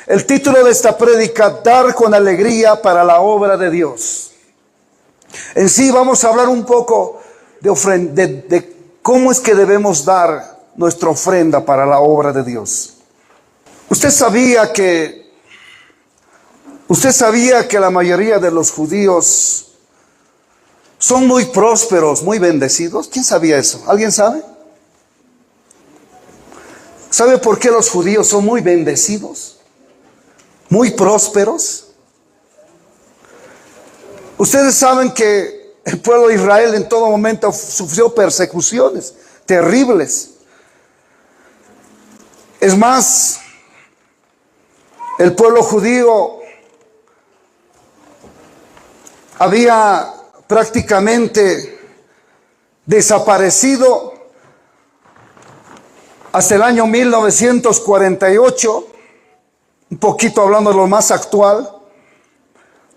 El título de esta prédica: dar con alegría para la obra de Dios. En sí vamos a hablar un poco de cómo es que debemos dar nuestra ofrenda para la obra de Dios. Usted sabía que la mayoría de los judíos son muy prósperos, muy bendecidos. ¿Quién sabía eso? ¿Alguien sabe? ¿Sabe por qué los judíos son muy bendecidos? Muy prósperos. Ustedes saben que el pueblo de Israel en todo momento sufrió persecuciones terribles. Es más, el pueblo judío había prácticamente desaparecido hasta el año 1948, un poquito hablando de lo más actual.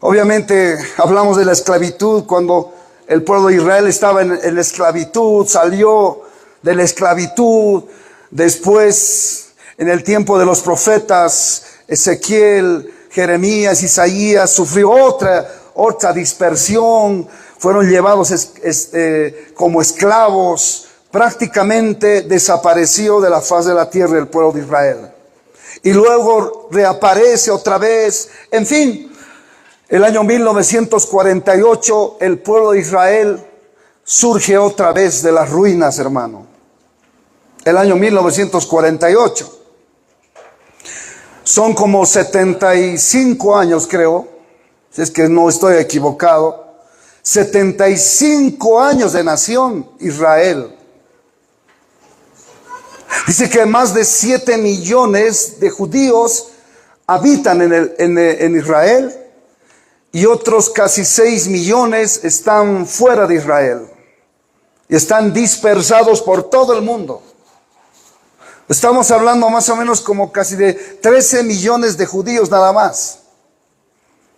Obviamente hablamos de la esclavitud, cuando el pueblo de Israel estaba en la esclavitud, salió de la esclavitud. Después, en el tiempo de los profetas Ezequiel, Jeremías, Isaías, sufrió otra dispersión. Fueron llevados como esclavos. Prácticamente desapareció de la faz de la tierra el pueblo de Israel. Y luego reaparece otra vez. En fin, el año 1948 el pueblo de Israel surge otra vez de las ruinas, hermano. El año 1948. Son como 75 años, creo, si es que no estoy equivocado. 75 años de nación Israel. Dice que más de 7 millones de judíos habitan en Israel, y otros casi 6 millones están fuera de Israel y están dispersados por todo el mundo. Estamos hablando más o menos como casi de 13 millones de judíos nada más.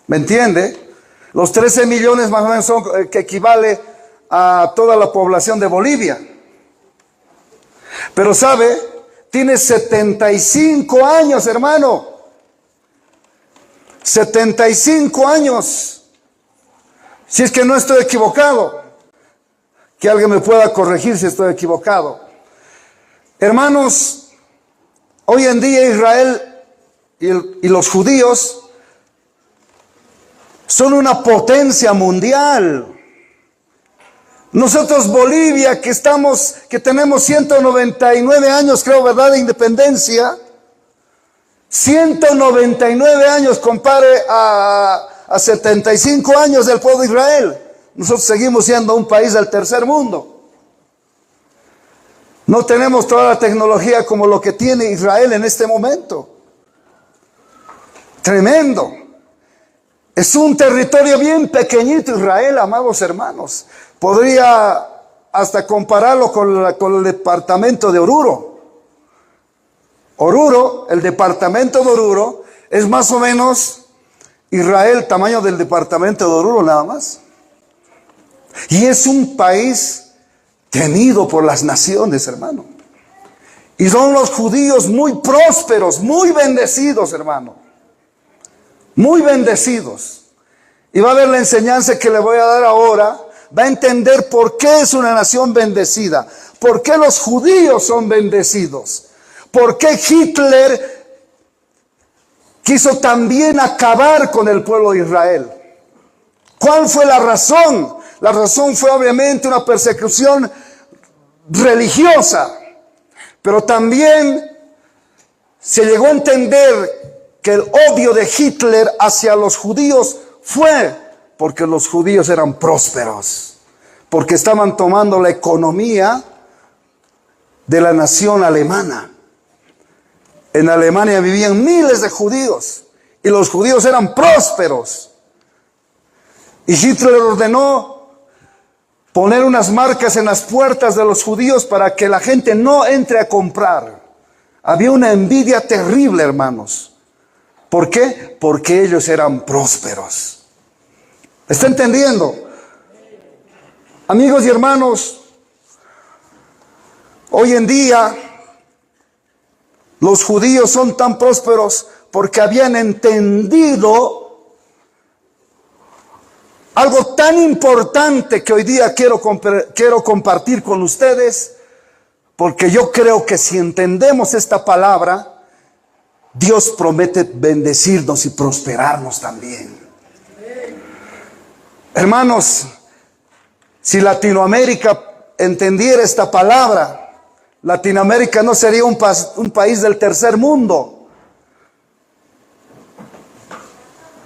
¿Me entiende? Los 13 millones más o menos son que equivale a toda la población de Bolivia. Pero sabe, tiene 75 años, hermano. 75 años. Si es que no estoy equivocado, que alguien me pueda corregir si estoy equivocado. Hermanos, hoy en día Israel y los judíos son una potencia mundial. Nosotros, Bolivia, que tenemos 199 años, creo, ¿verdad?, de independencia. 199 años, compare a 75 años del pueblo de Israel. Nosotros seguimos siendo un país del tercer mundo. No tenemos toda la tecnología como lo que tiene Israel en este momento. Tremendo. Es un territorio bien pequeñito Israel, amados hermanos. Podría hasta compararlo con el departamento de Oruro. Oruro, el departamento de Oruro, es más o menos Israel, tamaño del departamento de Oruro nada más. Y es un país temido por las naciones, hermano. Y son los judíos muy prósperos, muy bendecidos, hermano. Muy bendecidos. Y va a ver la enseñanza que le voy a dar ahora. Va a entender por qué es una nación bendecida. Por qué los judíos son bendecidos. ¿Por qué Hitler quiso también acabar con el pueblo de Israel? ¿Cuál fue la razón? La razón fue obviamente una persecución religiosa, pero también se llegó a entender que el odio de Hitler hacia los judíos fue porque los judíos eran prósperos, porque estaban tomando la economía de la nación alemana. En Alemania vivían miles de judíos y los judíos eran prósperos. Y Hitler ordenó poner unas marcas en las puertas de los judíos para que la gente no entre a comprar. Había una envidia terrible, hermanos. ¿Por qué? Porque ellos eran prósperos. ¿Está entendiendo? Amigos y hermanos, hoy en día los judíos son tan prósperos porque habían entendido algo tan importante que hoy día quiero compartir con ustedes, porque yo creo que si entendemos esta palabra, Dios promete bendecirnos y prosperarnos también. Hermanos, si Latinoamérica entendiera esta palabra, Latinoamérica no sería un país del tercer mundo.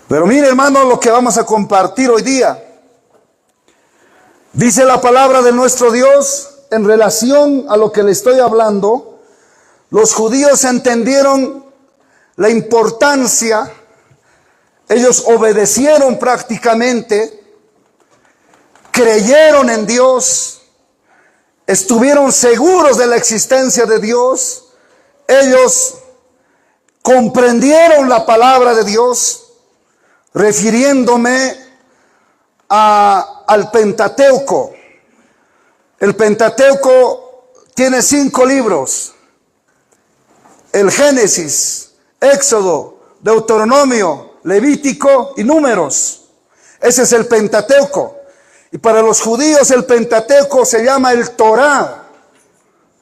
Pero mire, hermano, lo que vamos a compartir hoy día. Dice la palabra de nuestro Dios en relación a lo que le estoy hablando. Los judíos entendieron la importancia, ellos obedecieron prácticamente, creyeron en Dios, estuvieron seguros de la existencia de Dios, ellos comprendieron la palabra de Dios, refiriéndome al Pentateuco. El Pentateuco tiene 5 libros: el Génesis, Éxodo, Deuteronomio, Levítico y Números. Ese es el Pentateuco. Y para los judíos el Pentateuco se llama el Torá.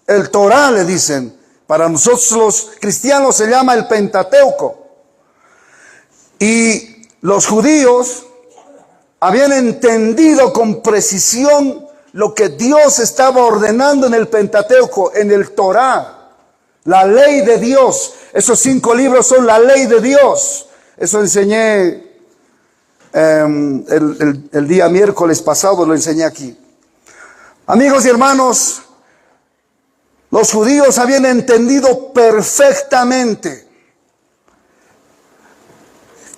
El Torá le dicen. Para nosotros los cristianos se llama el Pentateuco. Y los judíos habían entendido con precisión lo que Dios estaba ordenando en el Pentateuco, en el Torá, la ley de Dios. Esos 5 libros son la ley de Dios. Eso enseñé el día miércoles pasado, lo enseñé aquí. Amigos y hermanos, los judíos habían entendido perfectamente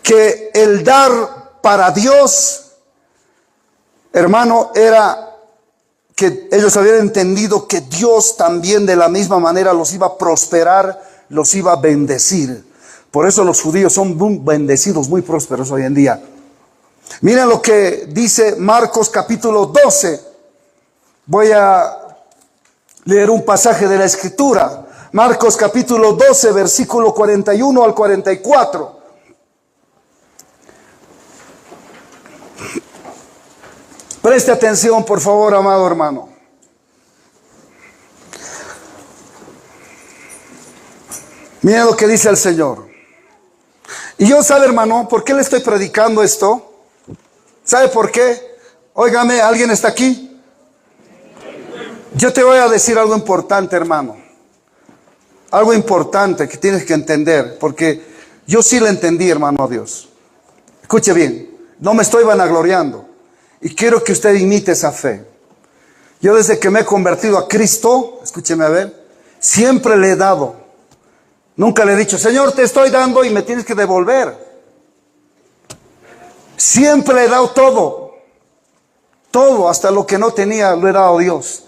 que el dar para Dios, hermano, era que ellos habían entendido que Dios también de la misma manera los iba a prosperar, los iba a bendecir. Por eso los judíos son muy bendecidos, muy prósperos hoy en día. Miren lo que dice Marcos capítulo 12. Voy a leer un pasaje de la Escritura. Marcos capítulo 12, versículo 41 al 44. Preste atención, por favor, amado hermano. Mira lo que dice el Señor. Y yo, ¿sabe, hermano, por qué le estoy predicando esto? ¿Sabe por qué? Óigame, ¿alguien está aquí? Yo te voy a decir algo importante, hermano. Algo importante que tienes que entender, porque yo sí le entendí, hermano, a Dios. Escuche bien, no me estoy vanagloriando. Y quiero que usted imite esa fe. Yo desde que me he convertido a Cristo, escúcheme a ver, siempre le he dado. Nunca le he dicho, Señor, te estoy dando y me tienes que devolver. Siempre le he dado todo. Todo, hasta lo que no tenía, lo he dado a Dios.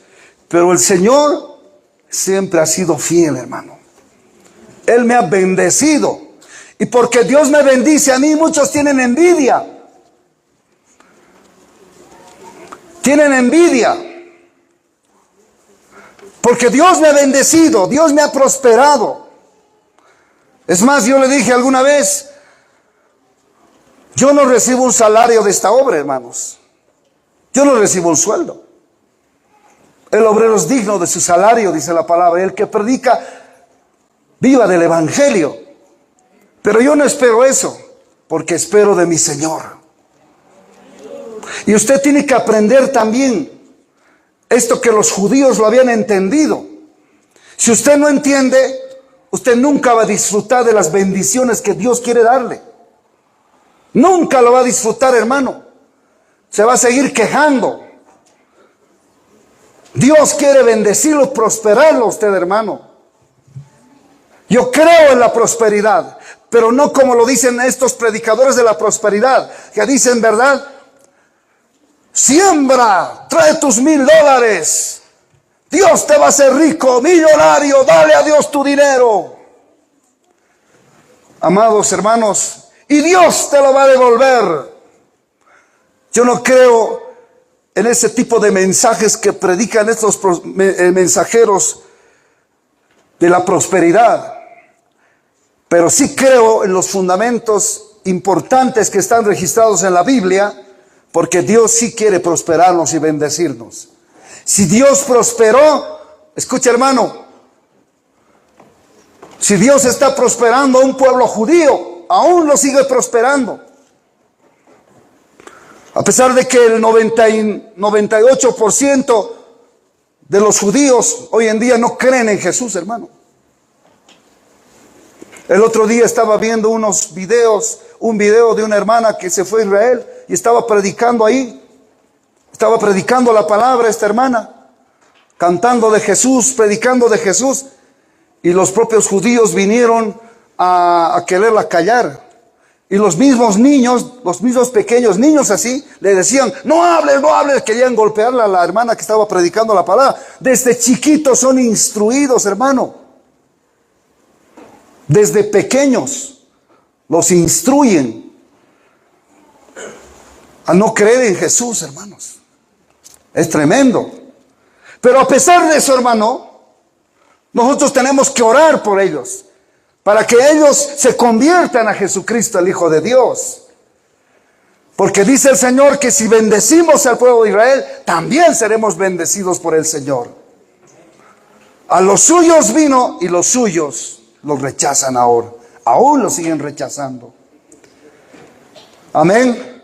Pero el Señor siempre ha sido fiel, hermano. Él me ha bendecido. Y porque Dios me bendice a mí, muchos tienen envidia. Tienen envidia. Porque Dios me ha bendecido, Dios me ha prosperado. Es más, yo le dije alguna vez, yo no recibo un salario de esta obra, hermanos. Yo no recibo un sueldo. El obrero es digno de su salario, dice la palabra. El que predica, viva del evangelio. Pero yo no espero eso, porque espero de mi Señor. Y usted tiene que aprender también esto que los judíos lo habían entendido. Si usted no entiende, usted nunca va a disfrutar de las bendiciones que Dios quiere darle. Nunca lo va a disfrutar, hermano. Se va a seguir quejando. Dios quiere bendecirlo, prosperarlo a usted, hermano. Yo creo en la prosperidad, pero no como lo dicen estos predicadores de la prosperidad, que dicen, ¿verdad? Siembra, trae tus $1000. Dios te va a hacer rico, millonario, dale a Dios tu dinero. Amados hermanos, y Dios te lo va a devolver. Yo no creo en ese tipo de mensajes que predican estos mensajeros de la prosperidad. pero sí creo en los fundamentos importantes que están registrados en la Biblia, porque Dios sí quiere prosperarnos y bendecirnos. Si Dios prosperó, escucha hermano, si Dios está prosperando a un pueblo judío, aún lo sigue prosperando. A pesar de que el 98% de los judíos hoy en día no creen en Jesús, hermano. El otro día estaba viendo un video de una hermana que se fue a Israel y estaba predicando ahí. Estaba predicando la palabra esta hermana, cantando de Jesús, predicando de Jesús. Y los propios judíos vinieron a quererla callar. Y los mismos niños, los mismos pequeños niños así, le decían, no hables, no hables. Querían golpearla a la hermana que estaba predicando la palabra. Desde chiquitos son instruidos, hermano. Desde pequeños los instruyen a no creer en Jesús, hermanos. Es tremendo. Pero a pesar de eso, hermano, nosotros tenemos que orar por ellos, para que ellos se conviertan a Jesucristo, el Hijo de Dios. Porque dice el Señor que si bendecimos al pueblo de Israel, también seremos bendecidos por el Señor. A los suyos vino y los suyos los rechazan ahora. Aún los siguen rechazando. Amén.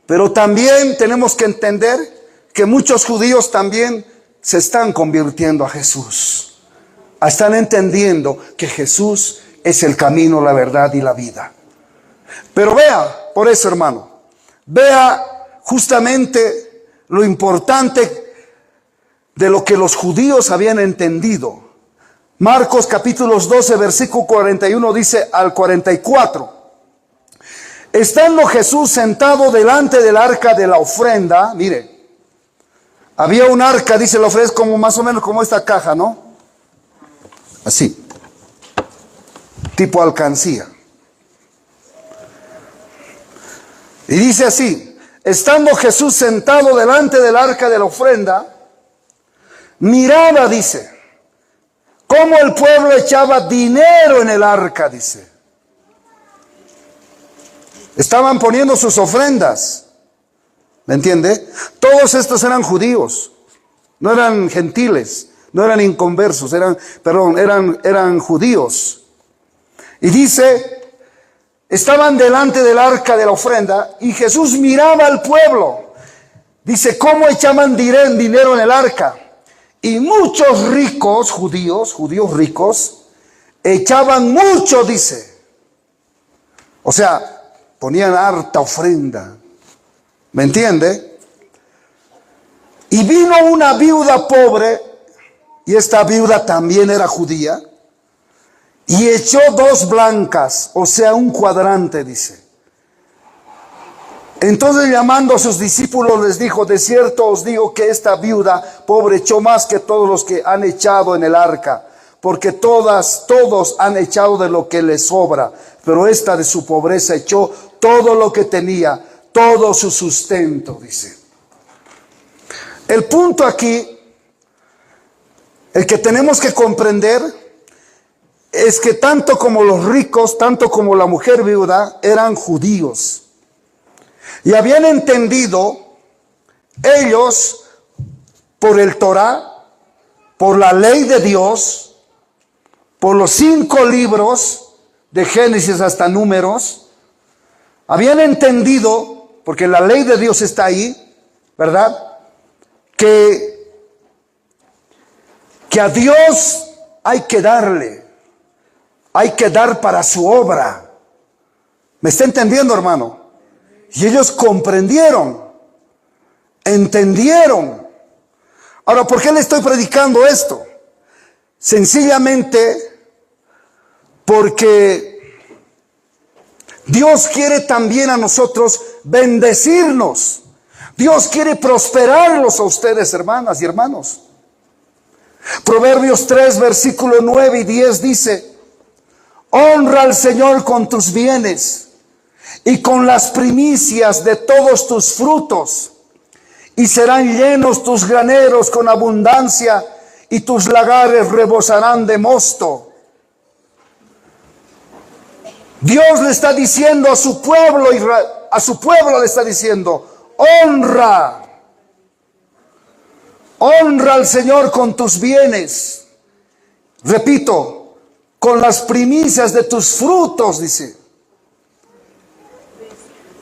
Pero también tenemos que entender que muchos judíos también se están convirtiendo a Jesús. Están entendiendo que Jesús es el camino, la verdad y la vida. Pero vea, por eso hermano, vea justamente lo importante de lo que los judíos habían entendido. Marcos capítulos 12, versículo 41 dice al 44. Estando Jesús sentado delante del arca de la ofrenda, mire, había un arca, dice la ofrenda, como más o menos como esta caja, ¿no? Así, tipo alcancía. Y dice así, estando Jesús sentado delante del arca de la ofrenda, miraba, dice, cómo el pueblo echaba dinero en el arca, dice. Estaban poniendo sus ofrendas. ¿Me entiende? Todos estos eran judíos, no eran gentiles, no eran inconversos, eran judíos. Y dice, estaban delante del arca de la ofrenda y Jesús miraba al pueblo. Dice, ¿cómo echaban dinero en el arca? Y muchos ricos, judíos ricos, echaban mucho, dice. O sea, ponían harta ofrenda. ¿Me entiende? Y vino una viuda pobre, y esta viuda también era judía, y echó 2 blancas, o sea, un cuadrante, dice. Entonces llamando a sus discípulos les dijo, de cierto os digo que esta viuda pobre echó más que todos los que han echado en el arca, porque todos han echado de lo que les sobra, pero esta de su pobreza echó todo lo que tenía, todo su sustento, dice. El punto aquí, el que tenemos que comprender, es que tanto como los ricos, tanto como la mujer viuda, eran judíos. Y habían entendido ellos, por el Torá, por la ley de Dios, por los 5 libros, de Génesis hasta Números, habían entendido, porque la ley de Dios está ahí, ¿verdad? Que a Dios hay que darle, hay que dar para su obra. ¿Me está entendiendo, hermano? Y ellos comprendieron, entendieron. Ahora, ¿por qué le estoy predicando esto? Sencillamente porque Dios quiere también a nosotros bendecirnos. Dios quiere prosperarlos a ustedes, hermanas y hermanos. Proverbios 3, versículo 9 y 10 dice, honra al Señor con tus bienes y con las primicias de todos tus frutos, y serán llenos tus graneros con abundancia, y tus lagares rebosarán de mosto. Dios le está diciendo a su pueblo, a su pueblo le está diciendo: honra, honra al Señor con tus bienes. Repito, con las primicias de tus frutos, dice.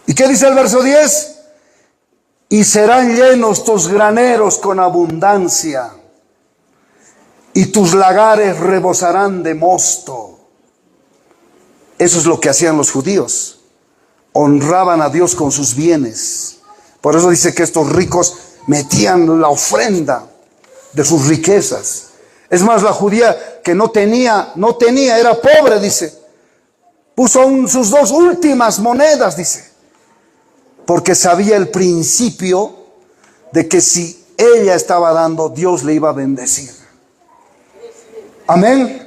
¿Y qué dice el verso 10? Y serán llenos tus graneros con abundancia, y tus lagares rebosarán de mosto. Eso es lo que hacían los judíos. Honraban a Dios con sus bienes. Por eso dice que estos ricos metían la ofrenda de sus riquezas. Es más, la judía que no tenía, era pobre, dice. Puso sus 2 últimas monedas, dice. Porque sabía el principio de que si ella estaba dando, Dios le iba a bendecir. Amén.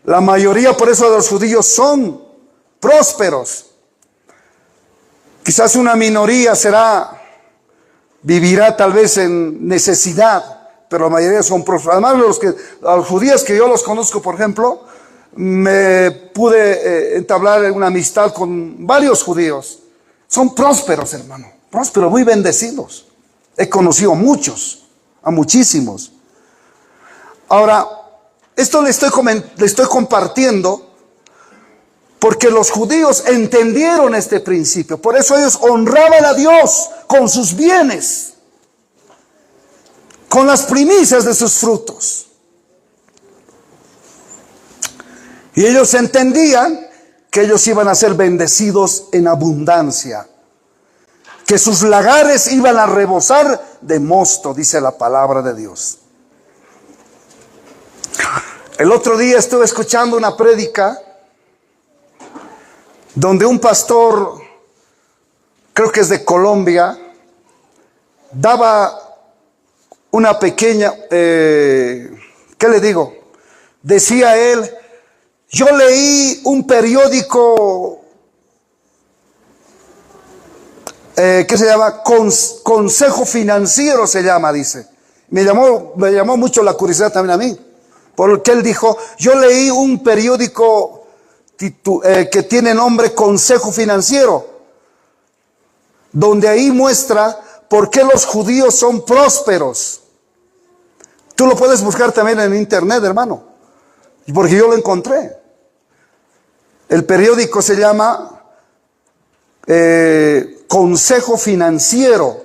La mayoría, por eso, de los judíos son prósperos. Quizás una minoría vivirá tal vez en necesidad, pero la mayoría son prósperos. Además, los judíos que yo los conozco, por ejemplo, me pude entablar una amistad con varios judíos. Son prósperos, hermano, prósperos, muy bendecidos. He conocido a muchísimos. Ahora, esto le estoy compartiendo porque los judíos entendieron este principio. Por eso ellos honraban a Dios con sus bienes, con las primicias de sus frutos. Y ellos entendían que ellos iban a ser bendecidos en abundancia, que sus lagares iban a rebosar de mosto, dice la palabra de Dios. El otro día estuve escuchando una prédica donde un pastor, creo que es de Colombia, daba una pequeña, ¿qué le digo? Decía él: yo leí un periódico que se llama Consejo Financiero, se llama, dice. Me llamó mucho la curiosidad también a mí, porque él dijo: yo leí un periódico que tiene nombre Consejo Financiero, donde ahí muestra por qué los judíos son prósperos. Tú lo puedes buscar también en internet, hermano, porque yo lo encontré. El periódico se llama Consejo Financiero.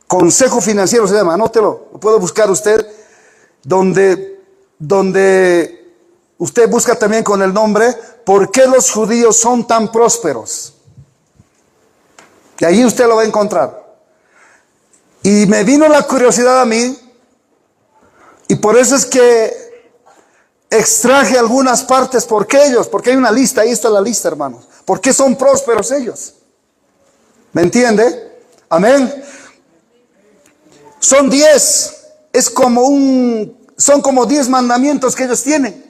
Consejo Financiero se llama, anótelo, lo puede buscar usted, donde usted busca también con el nombre ¿por qué los judíos son tan prósperos? Y ahí usted lo va a encontrar. Y me vino la curiosidad a mí, y por eso es que extraje algunas partes. Porque hay una lista, ahí está la lista, hermanos. ¿Por qué son prósperos ellos? ¿Me entiende? Amén. Son 10. Son como 10 mandamientos que ellos tienen,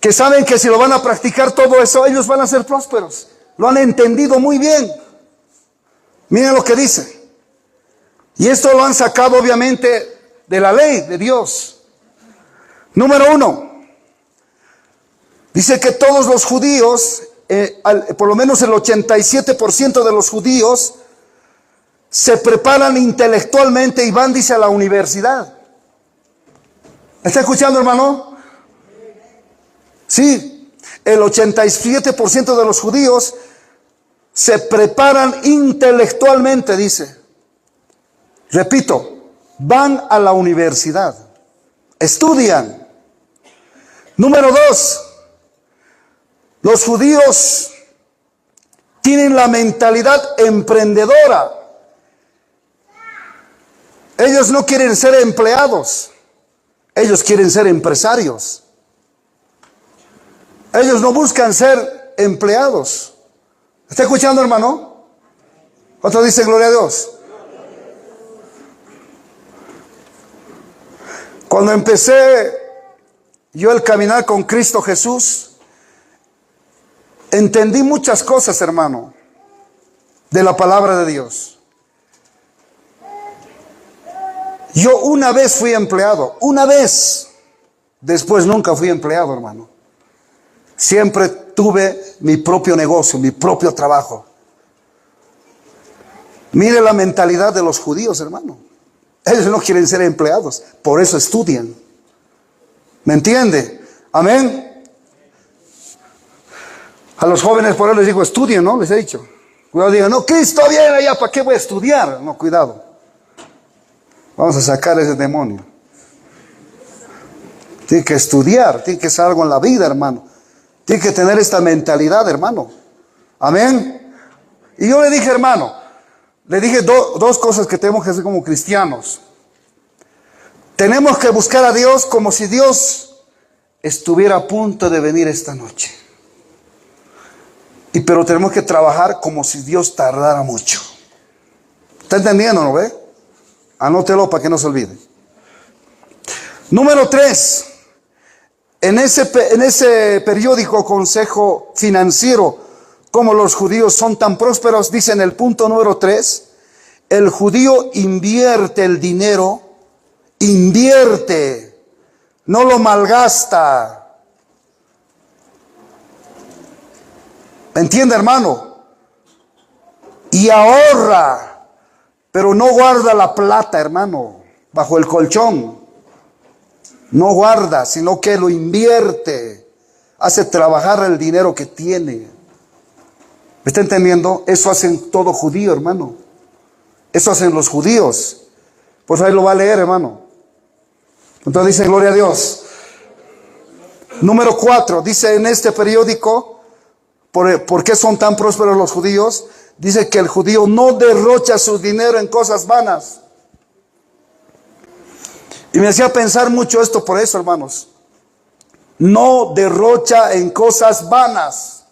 que saben que si lo van a practicar todo eso, ellos van a ser prósperos. Lo han entendido muy bien. Miren lo que dice. Y esto lo han sacado obviamente de la ley de Dios. Número 1. Dice que todos los judíos, por lo menos el 87% de los judíos, se preparan intelectualmente y van, dice, a la universidad. ¿Está escuchando, hermano? Sí, el 87% de los judíos se preparan intelectualmente, dice. Repito, van a la universidad, estudian. Número 2, los judíos tienen la mentalidad emprendedora. Ellos no quieren ser empleados, ellos quieren ser empresarios. Ellos no buscan ser empleados. ¿Está escuchando, hermano? Otro dice gloria a Dios. Cuando empecé yo el caminar con Cristo Jesús, entendí muchas cosas, hermano, de la palabra de Dios. Yo una vez fui empleado, una vez. Después nunca fui empleado, hermano. Siempre tuve mi propio negocio, mi propio trabajo. Mire la mentalidad de los judíos, hermano. Ellos no quieren ser empleados, por eso estudian. ¿Me entiende? Amén. A los jóvenes por eso les digo, estudien, ¿no? Les he dicho. Cuidado, digan, no, Cristo viene allá, ¿para qué voy a estudiar? No, cuidado. Vamos a sacar ese demonio. Tiene que estudiar, tiene que hacer algo en la vida, hermano. Tiene que tener esta mentalidad, hermano. Amén. Y yo le dije, hermano, le dije dos cosas que tenemos que hacer como cristianos. Tenemos que buscar a Dios como si Dios estuviera a punto de venir esta noche. Pero tenemos que trabajar como si Dios tardara mucho. ¿Está entendiendo, no ve? Anótelo para que no se olvide. Número 3. En ese periódico Consejo Financiero, como los judíos son tan prósperos, dice en el punto número 3, el judío invierte el dinero, invierte, no lo malgasta. ¿Me entiende, hermano? Y ahorra, pero no guarda la plata, hermano, bajo el colchón. No guarda, sino que lo invierte, hace trabajar el dinero que tiene. ¿Me está entendiendo? Eso hacen todo judío, hermano. Eso hacen los judíos. Pues ahí lo va a leer, hermano. Entonces dice, gloria a Dios. Número 4, dice en este periódico, ¿por qué son tan prósperos los judíos? Dice que el judío no derrocha su dinero en cosas vanas. Y me hacía pensar mucho esto por eso, hermanos. No derrocha en cosas vanas.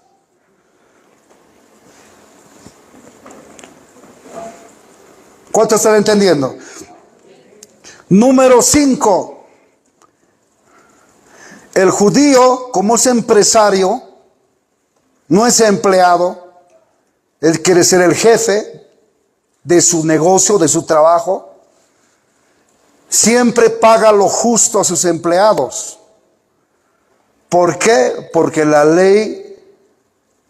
¿Cuánto están entendiendo? Número 5. El judío, como es empresario, no es empleado. Él quiere ser el jefe de su negocio, de su trabajo. Siempre paga lo justo a sus empleados. ¿Por qué? Porque la ley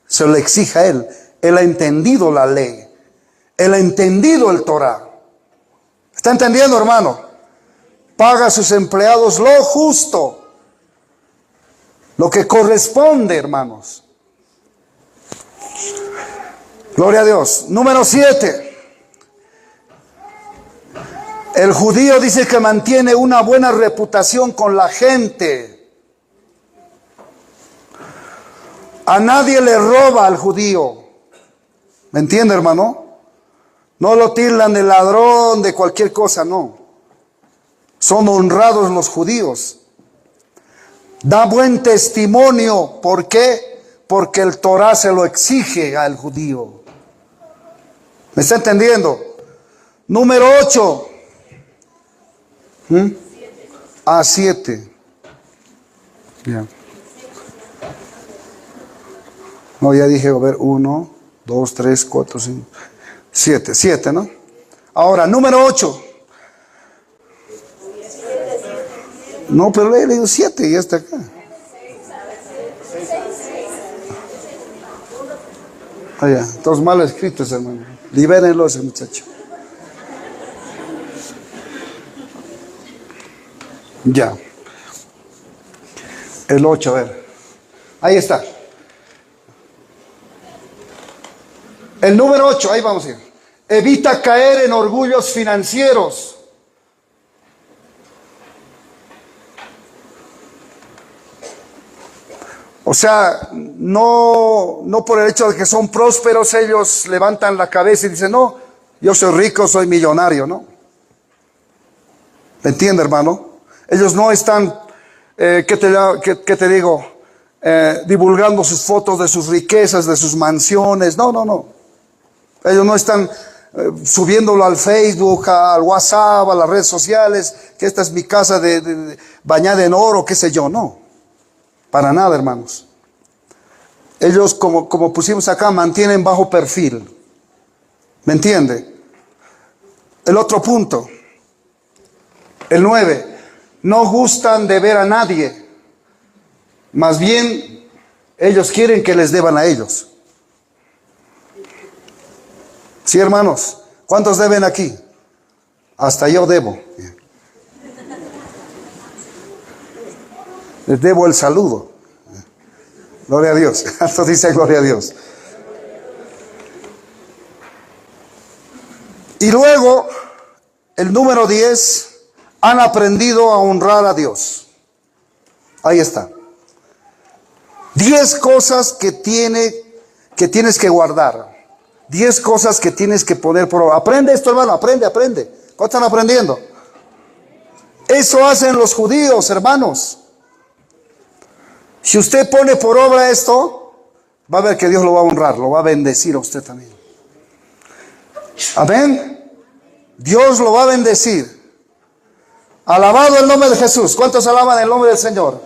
se lo exige a él. Él ha entendido la ley. Él ha entendido el Torah. ¿Está entendiendo, hermano? Paga a sus empleados lo justo. Lo que corresponde, hermanos. Gloria a Dios. Número 7. El judío dice que mantiene una buena reputación con la gente. A nadie le roba al judío. ¿Me entiende, hermano? No lo tildan de ladrón, de cualquier cosa, no. Son honrados los judíos. Da buen testimonio. ¿Por qué? Porque el Torah se lo exige al judío. ¿Me está entendiendo? Número 8. 7. Ya. No, ya dije, a ver, 1, 2, 3, 4, 5, 7. 7, ¿no? Ahora, número 8. No, pero le he leído 7 y ya está acá. Ah, ya, todos mal escritos, hermano. Libérenlo ese muchacho. Ya. El 8, a ver. Ahí está. El número 8, ahí vamos a ir. Evita caer en orgullos financieros. O sea, no por el hecho de que son prósperos ellos levantan la cabeza y dicen, no, yo soy rico, soy millonario, ¿no? ¿Me entiende, hermano? Ellos no están, ¿qué te digo? Divulgando sus fotos de sus riquezas, de sus mansiones. No. Ellos no están subiéndolo al Facebook, al WhatsApp, a las redes sociales, que esta es mi casa bañada en oro, qué sé yo. No, para nada, hermanos. Ellos, como pusimos acá, mantienen bajo perfil. ¿Me entiende? El otro punto, el 9. No gustan de ver a nadie, más bien ellos quieren que les deban a ellos. Sí, hermanos, ¿cuántos deben aquí? Hasta yo debo. Les debo el saludo. Gloria a Dios. Esto dice gloria a Dios. Y luego, el número 10, han aprendido a honrar a Dios. Ahí está. 10 cosas que tienes que guardar. 10 cosas que tienes que poner por obra. Aprende esto, hermano, aprende. ¿Cuántos están aprendiendo? Eso hacen los judíos, hermanos. Si usted pone por obra esto, va a ver que Dios lo va a honrar, lo va a bendecir a usted también. Amén. Dios lo va a bendecir. Alabado el nombre de Jesús. ¿Cuántos alaban el nombre del Señor?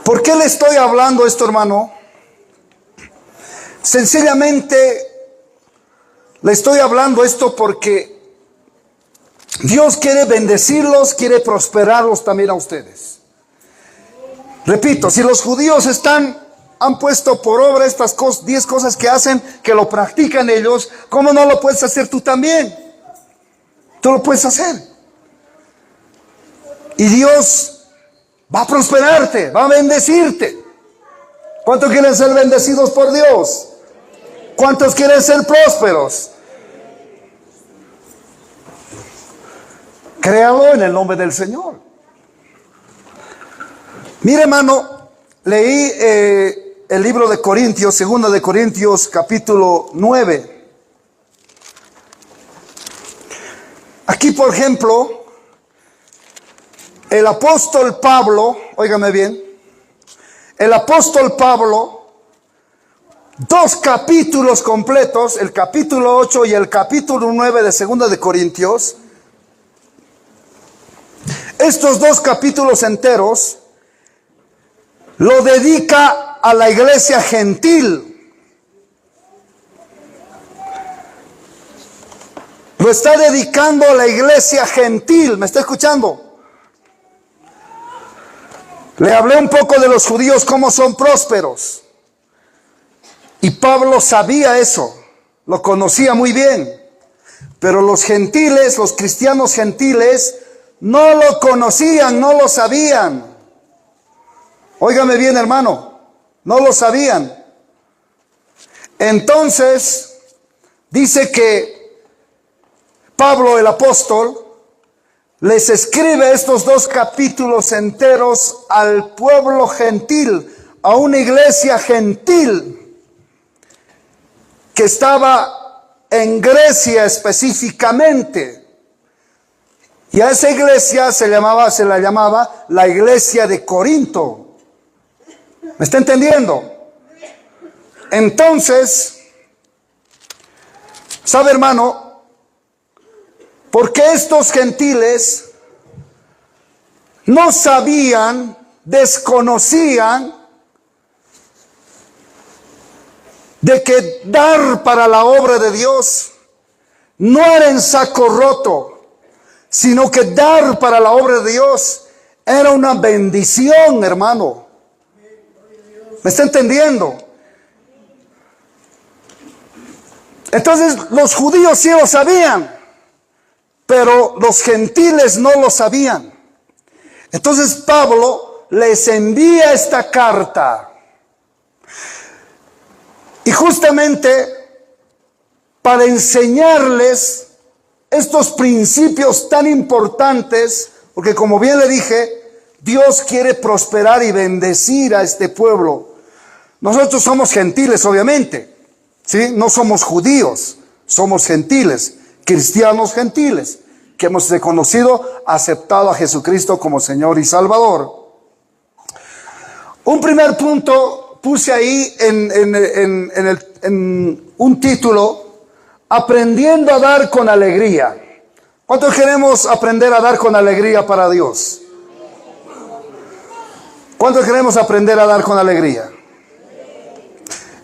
¿Por qué le estoy hablando esto, hermano? Sencillamente le estoy hablando esto porque Dios quiere bendecirlos, quiere prosperarlos también a ustedes. Repito, si los judíos han puesto por obra estas 10 cosas que hacen, que lo practican ellos, ¿cómo no lo puedes hacer tú también? Tú lo puedes hacer. Y Dios va a prosperarte, va a bendecirte. ¿Cuántos quieren ser bendecidos por Dios? ¿Cuántos quieren ser prósperos? Créalo en el nombre del Señor. Mire, hermano, leí el libro de Corintios, 2 de Corintios, capítulo 9. Aquí, por ejemplo, el apóstol Pablo, óigame bien, el apóstol Pablo, 2 capítulos completos, el capítulo 8 y el capítulo 9 de 2 de Corintios, estos 2 capítulos enteros lo dedica a la iglesia gentil. Lo está dedicando a la iglesia gentil. ¿Me está escuchando? Le hablé un poco de los judíos, cómo son prósperos. Y Pablo sabía eso, lo conocía muy bien. Pero los gentiles, los cristianos gentiles, no lo conocían, no lo sabían. Óigame bien, hermano, no lo sabían. Entonces, dice que Pablo el apóstol les escribe estos 2 capítulos enteros al pueblo gentil, a una iglesia gentil que estaba en Grecia específicamente. Y a esa iglesia se la llamaba la iglesia de Corinto. ¿Me está entendiendo? Entonces, ¿sabe, hermano? Porque estos gentiles no sabían, desconocían de que dar para la obra de Dios no era en saco roto, sino que dar para la obra de Dios era una bendición, hermano. ¿Me está entendiendo? Entonces los judíos sí lo sabían, pero los gentiles no lo sabían. Entonces Pablo les envía esta carta. Y justamente para enseñarles estos principios tan importantes, porque como bien le dije, Dios quiere prosperar y bendecir a este pueblo. Nosotros somos gentiles, obviamente, ¿sí? No somos judíos, somos gentiles, cristianos gentiles, que hemos reconocido, aceptado a Jesucristo como Señor y Salvador. Un primer punto puse ahí en un título: aprendiendo a dar con alegría. ¿Cuántos queremos aprender a dar con alegría para Dios? ¿Cuántos queremos aprender a dar con alegría?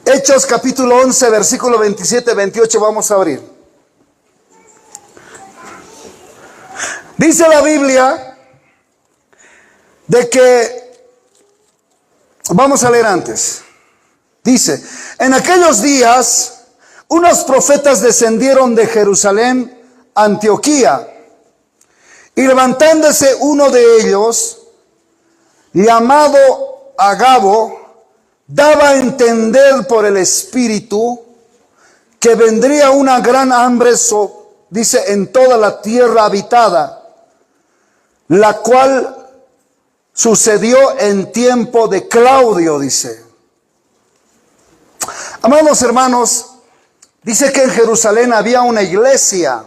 Hechos capítulo 11, versículo 27-28 vamos a abrir. Dice la Biblia de que, vamos a leer antes. Dice, en aquellos días unos profetas descendieron de Jerusalén a Antioquía, y levantándose uno de ellos, llamado Agabo, daba a entender por el Espíritu que vendría una gran hambre, dice, en toda la tierra habitada, la cual sucedió en tiempo de Claudio, dice. Amados hermanos, dice que en Jerusalén había una iglesia.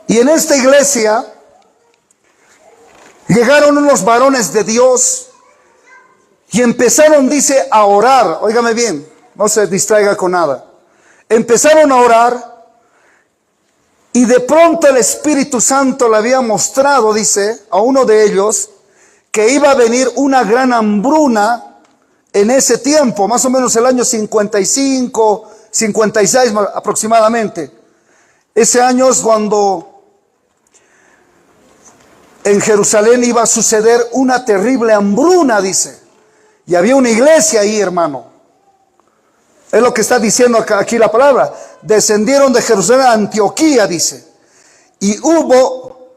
Y en esta iglesia llegaron unos varones de Dios y empezaron, dice, a orar. Óigame bien, no se distraiga con nada. Empezaron a orar y de pronto el Espíritu Santo le había mostrado, dice, a uno de ellos que iba a venir una gran hambruna en ese tiempo, más o menos el año 55, 56 aproximadamente. Ese año es cuando en Jerusalén iba a suceder una terrible hambruna, dice. Y había una iglesia ahí, hermano. Es lo que está diciendo aquí la palabra. Descendieron de Jerusalén a Antioquía, dice. Y hubo,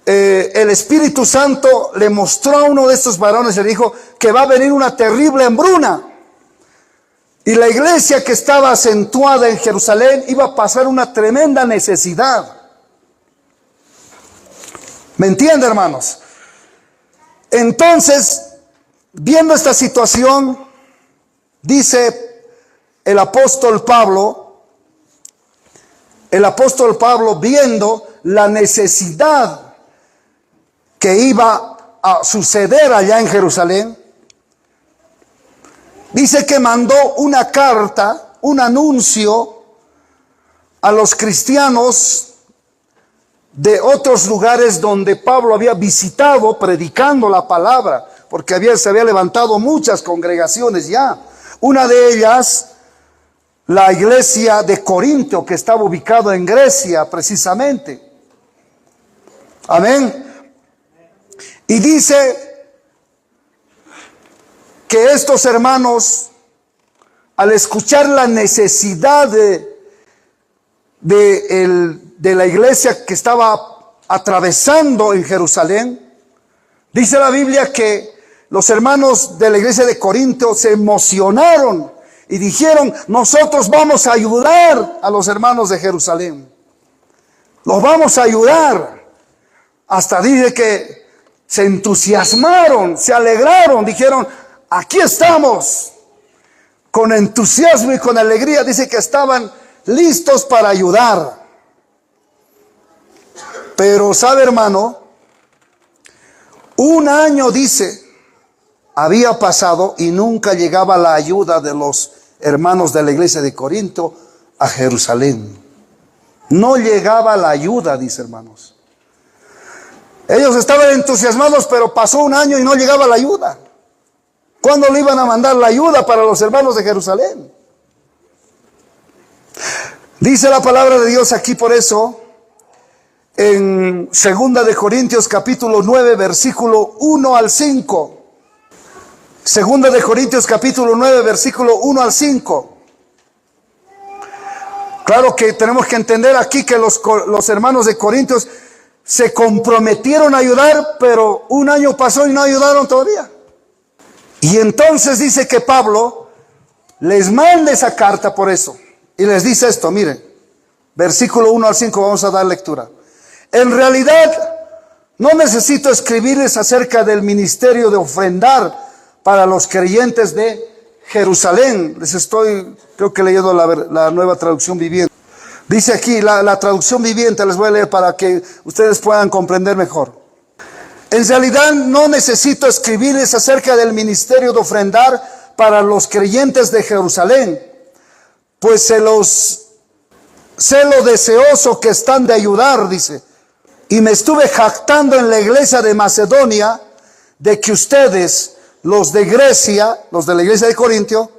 el Espíritu Santo le mostró a uno de estos varones y le dijo que va a venir una terrible hambruna. Y la iglesia que estaba acentuada en Jerusalén iba a pasar una tremenda necesidad. ¿Me entiende, hermanos? Entonces, viendo esta situación, dice el apóstol Pablo, viendo la necesidad que iba a suceder allá en Jerusalén, dice que mandó una carta, un anuncio a los cristianos de otros lugares donde Pablo había visitado predicando la palabra, porque se había levantado muchas congregaciones ya. Una de ellas, la iglesia de Corinto, que estaba ubicado en Grecia precisamente. Amén. Y dice que estos hermanos, al escuchar la necesidad de la iglesia que estaba atravesando en Jerusalén, dice la Biblia que los hermanos de la iglesia de Corinto se emocionaron y dijeron: nosotros vamos a ayudar a los hermanos de Jerusalén, los vamos a ayudar. Hasta dice que se entusiasmaron, se alegraron, dijeron: aquí estamos. Con entusiasmo y con alegría, dice que estaban listos para ayudar. Pero sabe, hermano, un año, dice, había pasado y nunca llegaba la ayuda de los hermanos de la iglesia de Corinto a Jerusalén. No llegaba la ayuda, dice, hermanos. Ellos estaban entusiasmados, pero pasó un año y no llegaba la ayuda. ¿Cuándo le iban a mandar la ayuda para los hermanos de Jerusalén? Dice la palabra de Dios aquí, por eso, en 2 de Corintios capítulo 9, versículo 1 al 5. 2 de Corintios capítulo 9, versículo 1 al 5. Claro que tenemos que entender aquí que los hermanos de Corintios se comprometieron a ayudar, pero un año pasó y no ayudaron todavía. Y entonces dice que Pablo les manda esa carta por eso. Y les dice esto, miren, versículo 1 al 5, vamos a dar lectura. En realidad, no necesito escribirles acerca del ministerio de ofrendar para los creyentes de Jerusalén. Les estoy, creo que leyendo la nueva traducción viviente. Dice aquí, la traducción viviente, les voy a leer para que ustedes puedan comprender mejor. En realidad, no necesito escribirles acerca del ministerio de ofrendar para los creyentes de Jerusalén, pues sé lo deseoso que están de ayudar, dice. Y me estuve jactando en la iglesia de Macedonia de que ustedes los de Grecia, los de la iglesia de Corintio,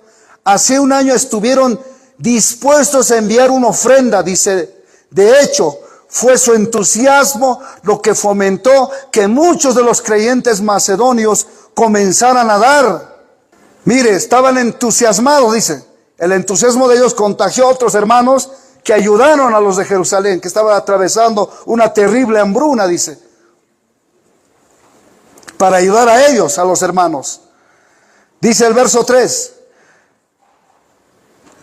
hace un año estuvieron dispuestos a enviar una ofrenda, dice. De hecho, fue su entusiasmo lo que fomentó que muchos de los creyentes macedonios comenzaran a dar. Mire, estaban entusiasmados, dice. El entusiasmo de ellos contagió a otros hermanos que ayudaron a los de Jerusalén, que estaban atravesando una terrible hambruna, dice, para ayudar a ellos, a los hermanos. Dice el verso 3: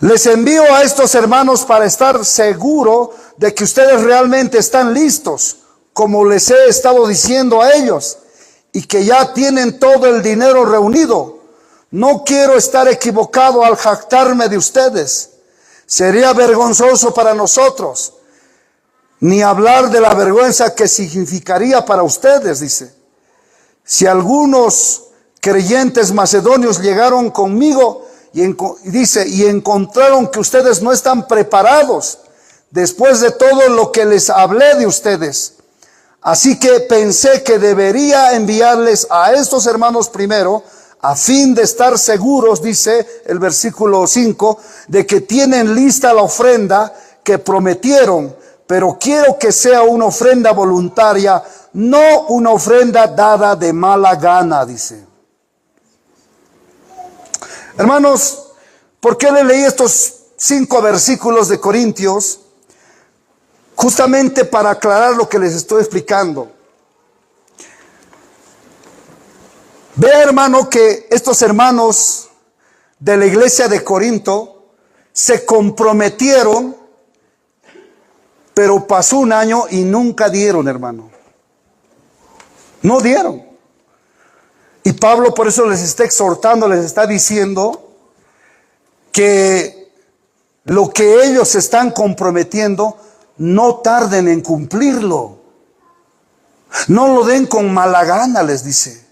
les envío a estos hermanos para estar seguro de que ustedes realmente están listos, como les he estado diciendo a ellos, y que ya tienen todo el dinero reunido. No quiero estar equivocado al jactarme de ustedes. Sería vergonzoso para nosotros, ni hablar de la vergüenza que significaría para ustedes, dice. Si algunos creyentes macedonios llegaron conmigo y encontraron que ustedes no están preparados después de todo lo que les hablé de ustedes. Así que pensé que debería enviarles a estos hermanos primero, a fin de estar seguros, dice el versículo 5, de que tienen lista la ofrenda que prometieron, pero quiero que sea una ofrenda voluntaria, no una ofrenda dada de mala gana, dice. Hermanos, ¿por qué le leí estos 5 versículos de Corintios? Justamente para aclarar lo que les estoy explicando. Vea, hermano, que estos hermanos de la iglesia de Corinto se comprometieron, pero pasó un año y nunca dieron, hermano. No dieron. Y Pablo por eso les está exhortando, les está diciendo que lo que ellos están comprometiendo, no tarden en cumplirlo. No lo den con mala gana, les dice.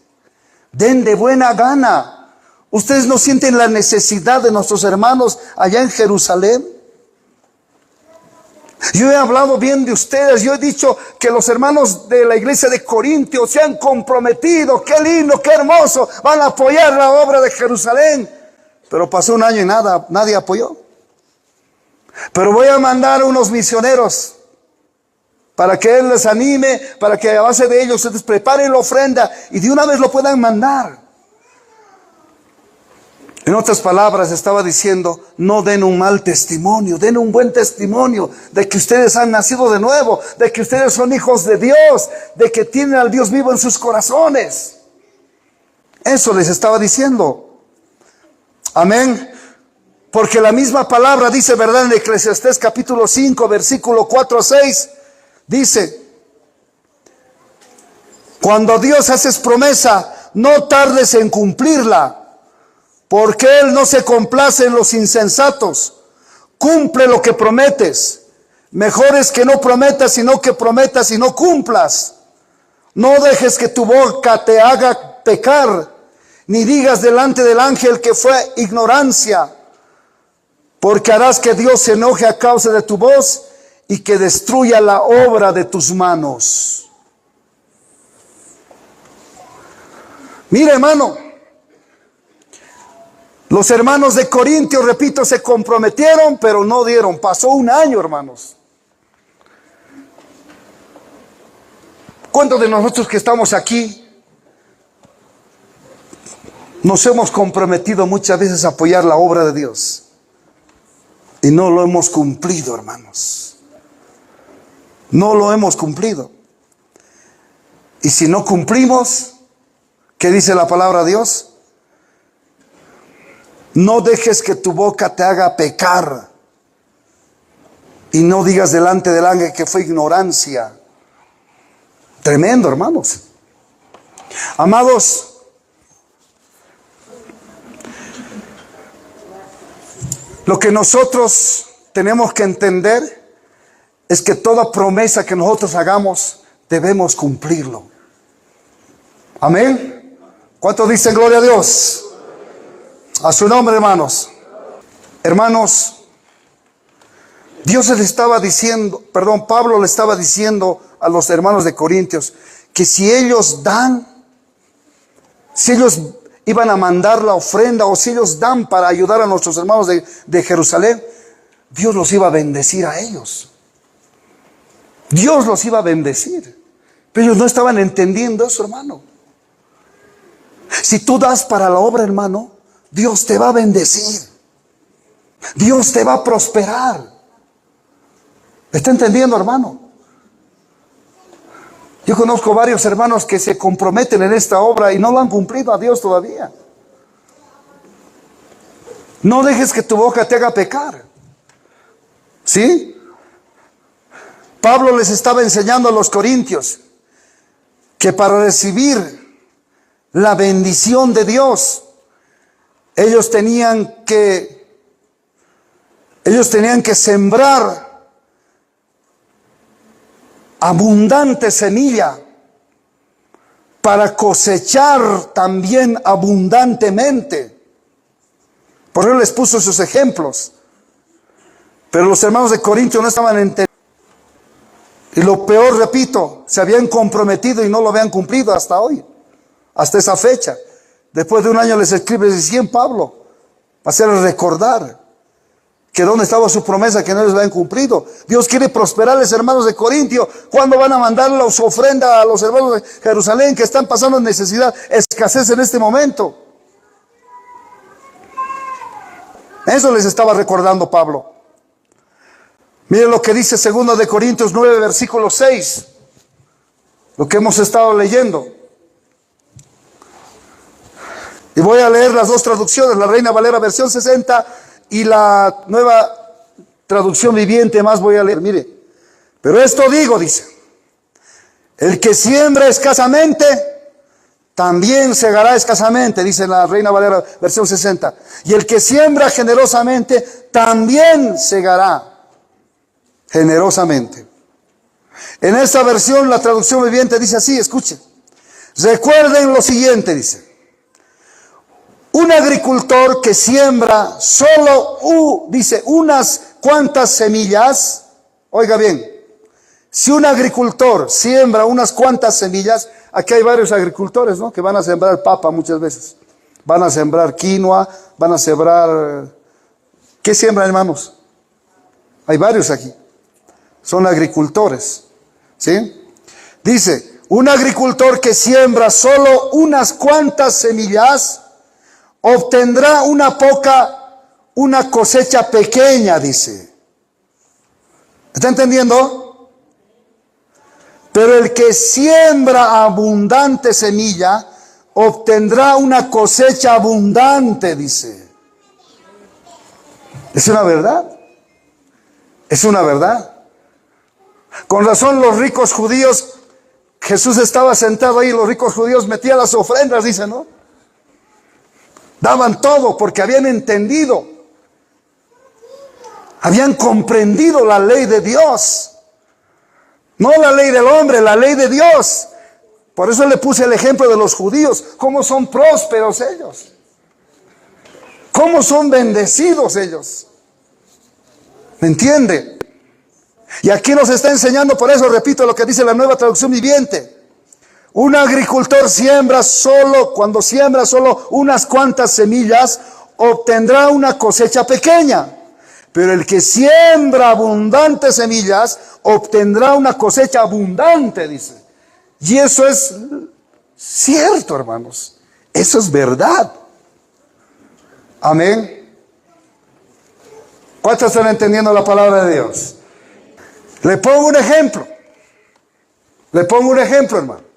Den de buena gana. ¿Ustedes no sienten la necesidad de nuestros hermanos allá en Jerusalén? Yo he hablado bien de ustedes. Yo he dicho que los hermanos de la iglesia de Corintios se han comprometido. Qué lindo, qué hermoso. Van a apoyar la obra de Jerusalén. Pero pasó un año y nadie apoyó. Pero voy a mandar unos misioneros para que Él les anime, para que a base de ellos ustedes preparen la ofrenda y de una vez lo puedan mandar. En otras palabras, estaba diciendo, no den un mal testimonio, den un buen testimonio de que ustedes han nacido de nuevo, de que ustedes son hijos de Dios, de que tienen al Dios vivo en sus corazones. Eso les estaba diciendo. Amén. Porque la misma palabra dice, ¿verdad? En Eclesiastés capítulo 5, versículo 4 a 6, dice: cuando Dios haces promesa, no tardes en cumplirla, porque Él no se complace en los insensatos. Cumple lo que prometes. Mejor es que no prometas, sino que prometas y no cumplas. No dejes que tu boca te haga pecar, ni digas delante del ángel que fue ignorancia, porque harás que Dios se enoje a causa de tu voz y que destruya la obra de tus manos. Mira, hermano, los hermanos de Corintios, repito, se comprometieron, pero no dieron. Pasó un año, hermanos. ¿Cuántos de nosotros que estamos aquí nos hemos comprometido muchas veces a apoyar la obra de Dios y no lo hemos cumplido, hermanos? No lo hemos cumplido. Y si no cumplimos, ¿qué dice la palabra de Dios? No dejes que tu boca te haga pecar, y no digas delante del ángel que fue ignorancia. Tremendo, hermanos. Amados, lo que nosotros tenemos que entender es que toda promesa que nosotros hagamos debemos cumplirlo. Amén. ¿Cuántos dicen gloria a Dios? A su nombre, hermanos. Hermanos, Dios les estaba diciendo, Pablo le estaba diciendo a los hermanos de Corintios que si ellos dan, si ellos iban a mandar la ofrenda, o si ellos dan para ayudar a nuestros hermanos de Jerusalén, Dios los iba a bendecir a ellos. Dios los iba a bendecir. Pero ellos no estaban entendiendo eso, hermano. Si tú das para la obra, hermano, Dios te va a bendecir. Dios te va a prosperar. ¿Está entendiendo, hermano? Yo conozco varios hermanos que se comprometen en esta obra y no lo han cumplido a Dios todavía. No dejes que tu boca te haga pecar. ¿Sí? Pablo les estaba enseñando a los corintios que para recibir la bendición de Dios, ellos tenían que sembrar abundante semilla para cosechar también abundantemente. Por eso les puso sus ejemplos. Pero los hermanos de Corinto no estaban entendiendo. Y lo peor, repito, se habían comprometido y no lo habían cumplido hasta hoy, hasta esa fecha. Después de un año les escribe, decían Pablo, para hacerles recordar que dónde estaba su promesa, que no les la han cumplido. Dios quiere prosperarles, hermanos de Corintio. ¿Cuándo van a mandar su ofrenda a los hermanos de Jerusalén que están pasando necesidad, escasez en este momento? Eso les estaba recordando Pablo. Miren lo que dice 2 de Corintios 9, versículo 6. Lo que hemos estado leyendo. Y voy a leer las dos traducciones, la Reina Valera versión 60 y la Nueva Traducción Viviente más voy a leer. Mire, pero esto digo, dice, el que siembra escasamente, también segará escasamente, dice la Reina Valera versión 60. Y el que siembra generosamente, también segará generosamente. En esta versión, la Traducción Viviente dice así, escuchen. Recuerden lo siguiente, dice. Un agricultor que siembra solo, dice, unas cuantas semillas, oiga bien, si un agricultor siembra unas cuantas semillas, aquí hay varios agricultores, ¿no? Que van a sembrar papa muchas veces, van a sembrar quinoa, van a sembrar, ¿qué siembran, hermanos? Hay varios aquí, son agricultores, ¿sí? Dice, un agricultor que siembra solo unas cuantas semillas, obtendrá una cosecha pequeña, dice. ¿Está entendiendo? Pero el que siembra abundante semilla, obtendrá una cosecha abundante, dice. ¿Es una verdad? Es una verdad. Con razón los ricos judíos, Jesús estaba sentado ahí, los ricos judíos metían las ofrendas, dice, ¿no? Daban todo porque habían entendido, habían comprendido la ley de Dios. No la ley del hombre, la ley de Dios. Por eso le puse el ejemplo de los judíos. Cómo son prósperos ellos. Cómo son bendecidos ellos. ¿Me entiende? Y aquí nos está enseñando, por eso repito lo que dice la Nueva Traducción Viviente. Un agricultor cuando siembra solo unas cuantas semillas, obtendrá una cosecha pequeña. Pero el que siembra abundantes semillas, obtendrá una cosecha abundante, dice. Y eso es cierto, hermanos. Eso es verdad. Amén. ¿Cuántos están entendiendo la palabra de Dios? Le pongo un ejemplo. Hermano.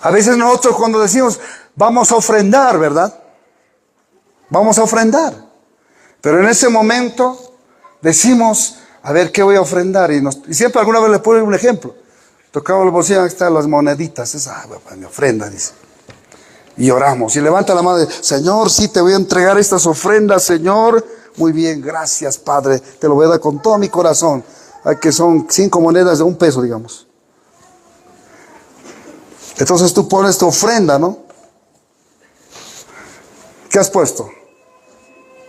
A veces nosotros cuando decimos, vamos a ofrendar, ¿verdad? Vamos a ofrendar. Pero en ese momento decimos, a ver, ¿qué voy a ofrendar? Y siempre alguna vez le pongo un ejemplo. Tocamos el bolsillo, ahí están las moneditas. Esa, mi ofrenda, dice. Y oramos. Y levanta la mano y dice, Señor, sí te voy a entregar estas ofrendas, Señor. Muy bien, gracias, Padre. Te lo voy a dar con todo mi corazón. Que son 5 monedas de $1, digamos. Entonces tú pones tu ofrenda, ¿no? ¿Qué has puesto?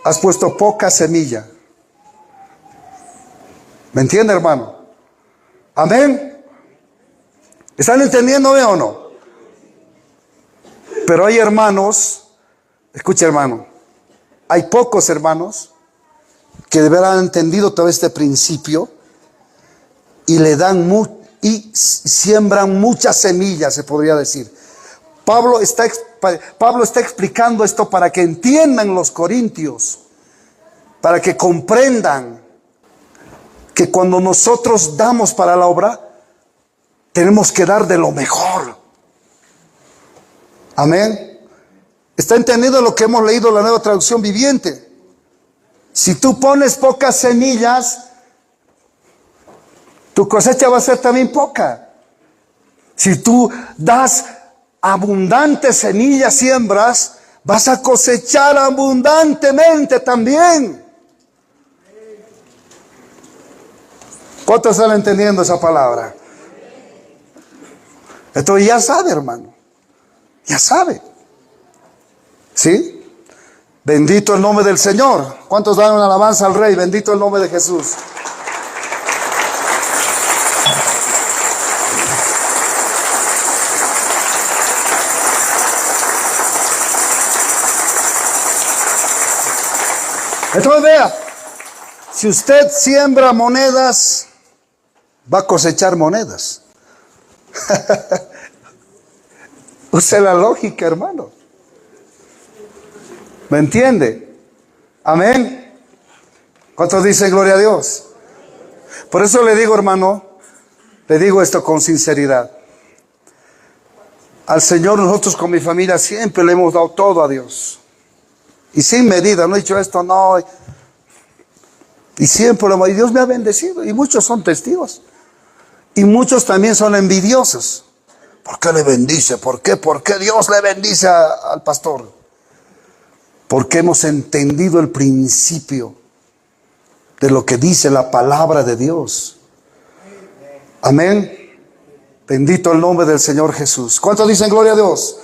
Has puesto poca semilla. ¿Me entiende, hermano? Amén. ¿Están entendiendo o no? Pero hay hermanos, escucha hermano, hay pocos hermanos que de verdad han entendido todo este principio y le dan y siembran muchas semillas, se podría decir. Pablo está explicando esto para que entiendan los corintios, para que comprendan que cuando nosotros damos para la obra, tenemos que dar de lo mejor. Amén. ¿Está entendido lo que hemos leído en la Nueva Traducción Viviente? Si tú pones pocas semillas, tu cosecha va a ser también poca. Si tú das abundantes semillas, siembras, vas a cosechar abundantemente también. ¿Cuántos están entendiendo esa palabra? Entonces ya sabe, hermano. Ya sabe. ¿Sí? Bendito el nombre del Señor. ¿Cuántos dan una alabanza al Rey? Bendito el nombre de Jesús. Entonces vea, si usted siembra monedas, va a cosechar monedas. Use la lógica, hermano. ¿Me entiende? Amén. ¿Cuántos dicen gloria a Dios? Por eso le digo, hermano, le digo esto con sinceridad. Al Señor nosotros con mi familia siempre le hemos dado todo a Dios. Y sin medida, no he dicho esto, no. Y siempre lo hemos, y Dios me ha bendecido. Y muchos son testigos. Y muchos también son envidiosos. ¿Por qué le bendice? ¿Por qué? ¿Por qué Dios le bendice al pastor? Porque hemos entendido el principio de lo que dice la palabra de Dios. Amén. Bendito el nombre del Señor Jesús. ¿Cuántos dicen gloria a Dios?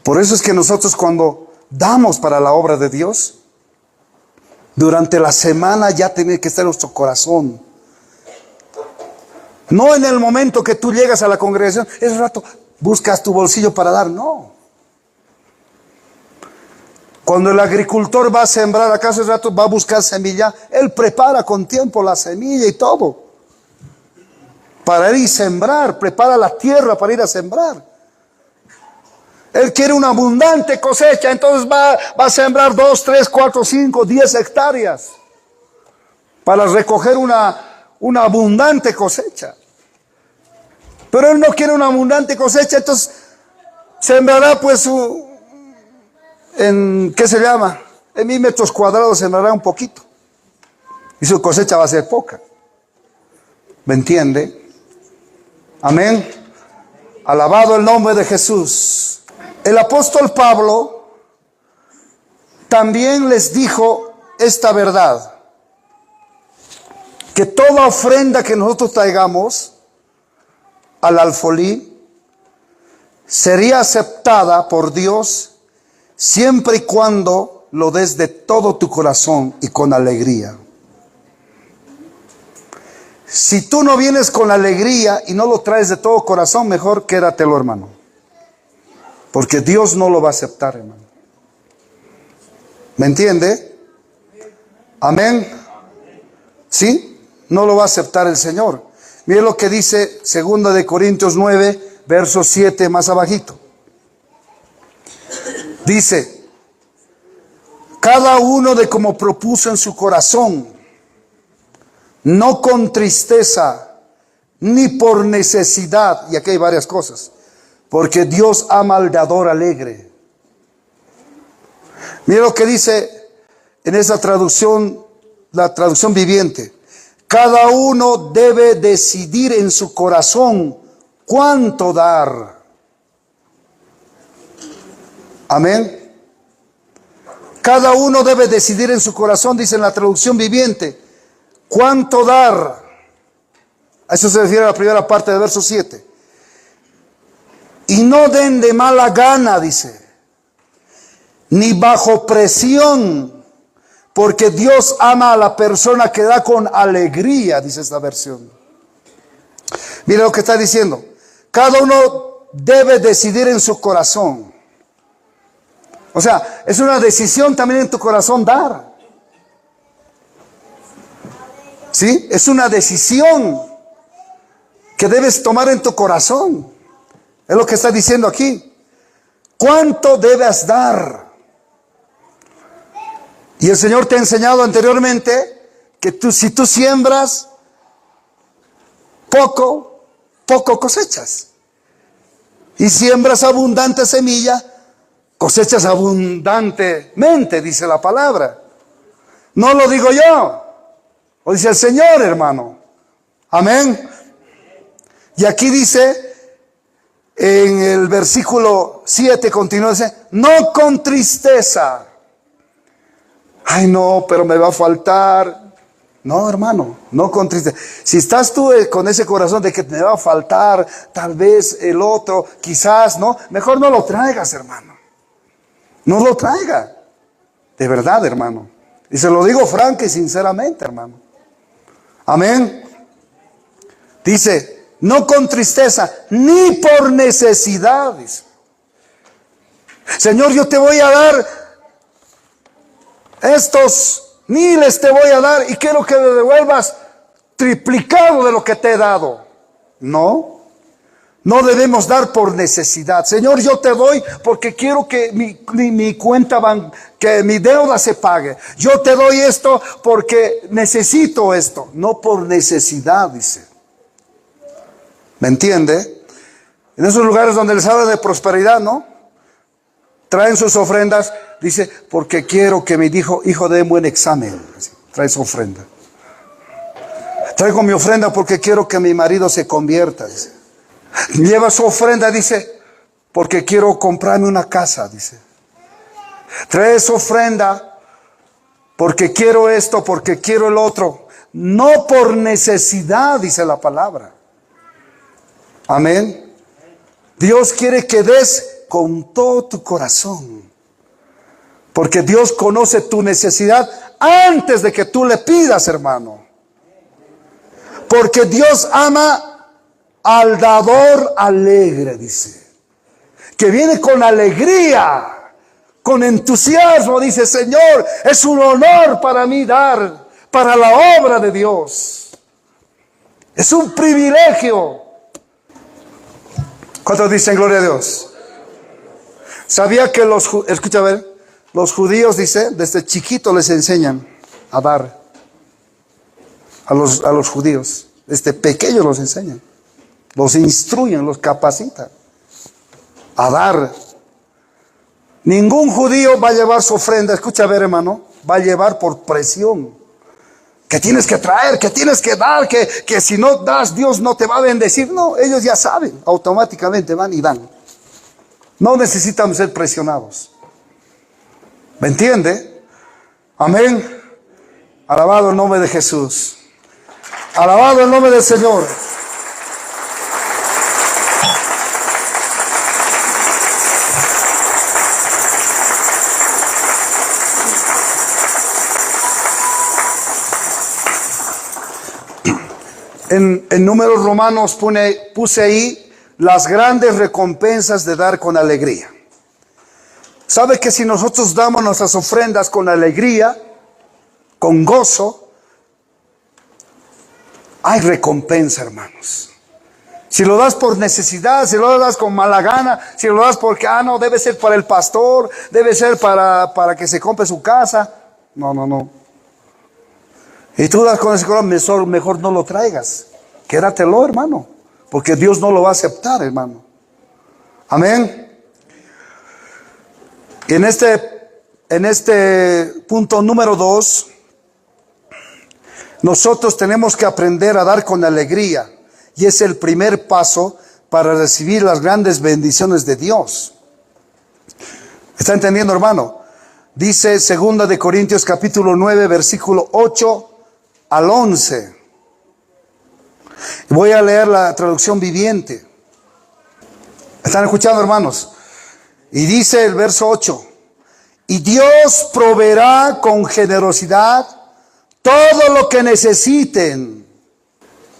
Por eso es que nosotros cuando damos para la obra de Dios, durante la semana ya tiene que estar en nuestro corazón. No en el momento que tú llegas a la congregación, ese rato buscas tu bolsillo para dar, no. Cuando el agricultor va a sembrar, acaso ese rato va a buscar semilla, él prepara con tiempo la semilla y todo. Para ir y sembrar, prepara la tierra para ir a sembrar. Él quiere una abundante cosecha, entonces va a sembrar 2, 3, 4, 5, 10 hectáreas para recoger una abundante cosecha. Pero él no quiere una abundante cosecha, entonces sembrará pues ¿qué se llama? En 1000 metros cuadrados sembrará un poquito. Y su cosecha va a ser poca. ¿Me entiende? Amén. Alabado el nombre de Jesús. El apóstol Pablo también les dijo esta verdad, que toda ofrenda que nosotros traigamos al alfolí sería aceptada por Dios siempre y cuando lo des de todo tu corazón y con alegría. Si tú no vienes con alegría y no lo traes de todo corazón, mejor quédatelo, hermano. Porque Dios no lo va a aceptar, hermano. ¿Me entiende? Amén. ¿Sí? No lo va a aceptar el Señor. Mire lo que dice 2 de Corintios 9, verso 7, más abajito. Dice, cada uno de como propuso en su corazón, no con tristeza, ni por necesidad. Y aquí hay varias cosas. Porque Dios ama al dador alegre. Mira lo que dice en esa traducción, la traducción viviente. Cada uno debe decidir en su corazón cuánto dar. Amén. Cada uno debe decidir en su corazón, dice en la traducción viviente, cuánto dar. A eso se refiere a la primera parte del verso 7. Y no den de mala gana, dice, ni bajo presión, porque Dios ama a la persona que da con alegría, dice esta versión. Mira lo que está diciendo. Cada uno debe decidir en su corazón. O sea, es una decisión también en tu corazón dar. ¿Sí? Es una decisión que debes tomar en tu corazón. Es lo que está diciendo aquí. ¿Cuánto debes dar? Y el Señor te ha enseñado anteriormente que si tú siembras poco, poco cosechas. Y siembras abundante semilla, cosechas abundantemente, dice la palabra. No lo digo yo, lo dice el Señor, hermano. Amén. Y aquí dice, en el versículo 7 continúa, dice, no con tristeza. Ay, no, pero me va a faltar. No, hermano, no con tristeza. Si estás tú con ese corazón de que me va a faltar, tal vez el otro, quizás, ¿no? Mejor no lo traigas, hermano. No lo traiga. De verdad, hermano. Y se lo digo franca y sinceramente, hermano. Amén. Dice, no con tristeza, ni por necesidad, dice. Señor, yo te voy a dar estos miles, te voy a dar y quiero que me devuelvas triplicado de lo que te he dado. No, no debemos dar por necesidad. Señor, yo te doy porque quiero que mi cuenta que mi deuda se pague. Yo te doy esto porque necesito esto, no por necesidad, dice. ¿Me entiende? En esos lugares donde les habla de prosperidad, ¿no? Traen sus ofrendas, dice, porque quiero que mi hijo dé un buen examen. Trae su ofrenda. Traigo mi ofrenda porque quiero que mi marido se convierta, dice. Lleva su ofrenda, dice, porque quiero comprarme una casa, dice. Trae su ofrenda porque quiero esto, porque quiero el otro. No por necesidad, dice la palabra. Amén. Dios quiere que des con todo tu corazón. Porque Dios conoce tu necesidad antes de que tú le pidas, hermano. Porque Dios ama al dador alegre, dice. Que viene con alegría, con entusiasmo, dice, Señor, es un honor para mí dar para la obra de Dios. Es un privilegio. ¿Cuántos dicen gloria a Dios? ¿Sabía que escucha a ver, los judíos, dice, desde chiquito les enseñan a dar a los judíos? Desde pequeños los enseñan, los instruyen, los capacitan a dar. Ningún judío va a llevar su ofrenda, escucha a ver, hermano, va a llevar por presión. Que tienes que traer, que tienes que dar, que si no das, Dios no te va a bendecir. No, ellos ya saben, automáticamente van y dan. No necesitan ser presionados. ¿Me entiende? Amén. Alabado el nombre de Jesús. Alabado el nombre del Señor. En Números Romanos puse ahí las grandes recompensas de dar con alegría. ¿Sabe que si nosotros damos nuestras ofrendas con alegría, con gozo, hay recompensa, hermanos? Si lo das por necesidad, si lo das con mala gana, si lo das porque, no, debe ser para el pastor, debe ser para que se compre su casa. No. Y tú das con ese corazón, mejor no lo traigas. Quédatelo, hermano, porque Dios no lo va a aceptar, hermano. Amén. Y en este punto número 2, nosotros tenemos que aprender a dar con alegría. Y es el primer paso para recibir las grandes bendiciones de Dios. ¿Está entendiendo, hermano? Dice 2 de Corintios capítulo 9, versículo 8 al 11. Voy a leer la traducción viviente. ¿Están escuchando, hermanos? Y dice el verso 8: y Dios proveerá con generosidad todo lo que necesiten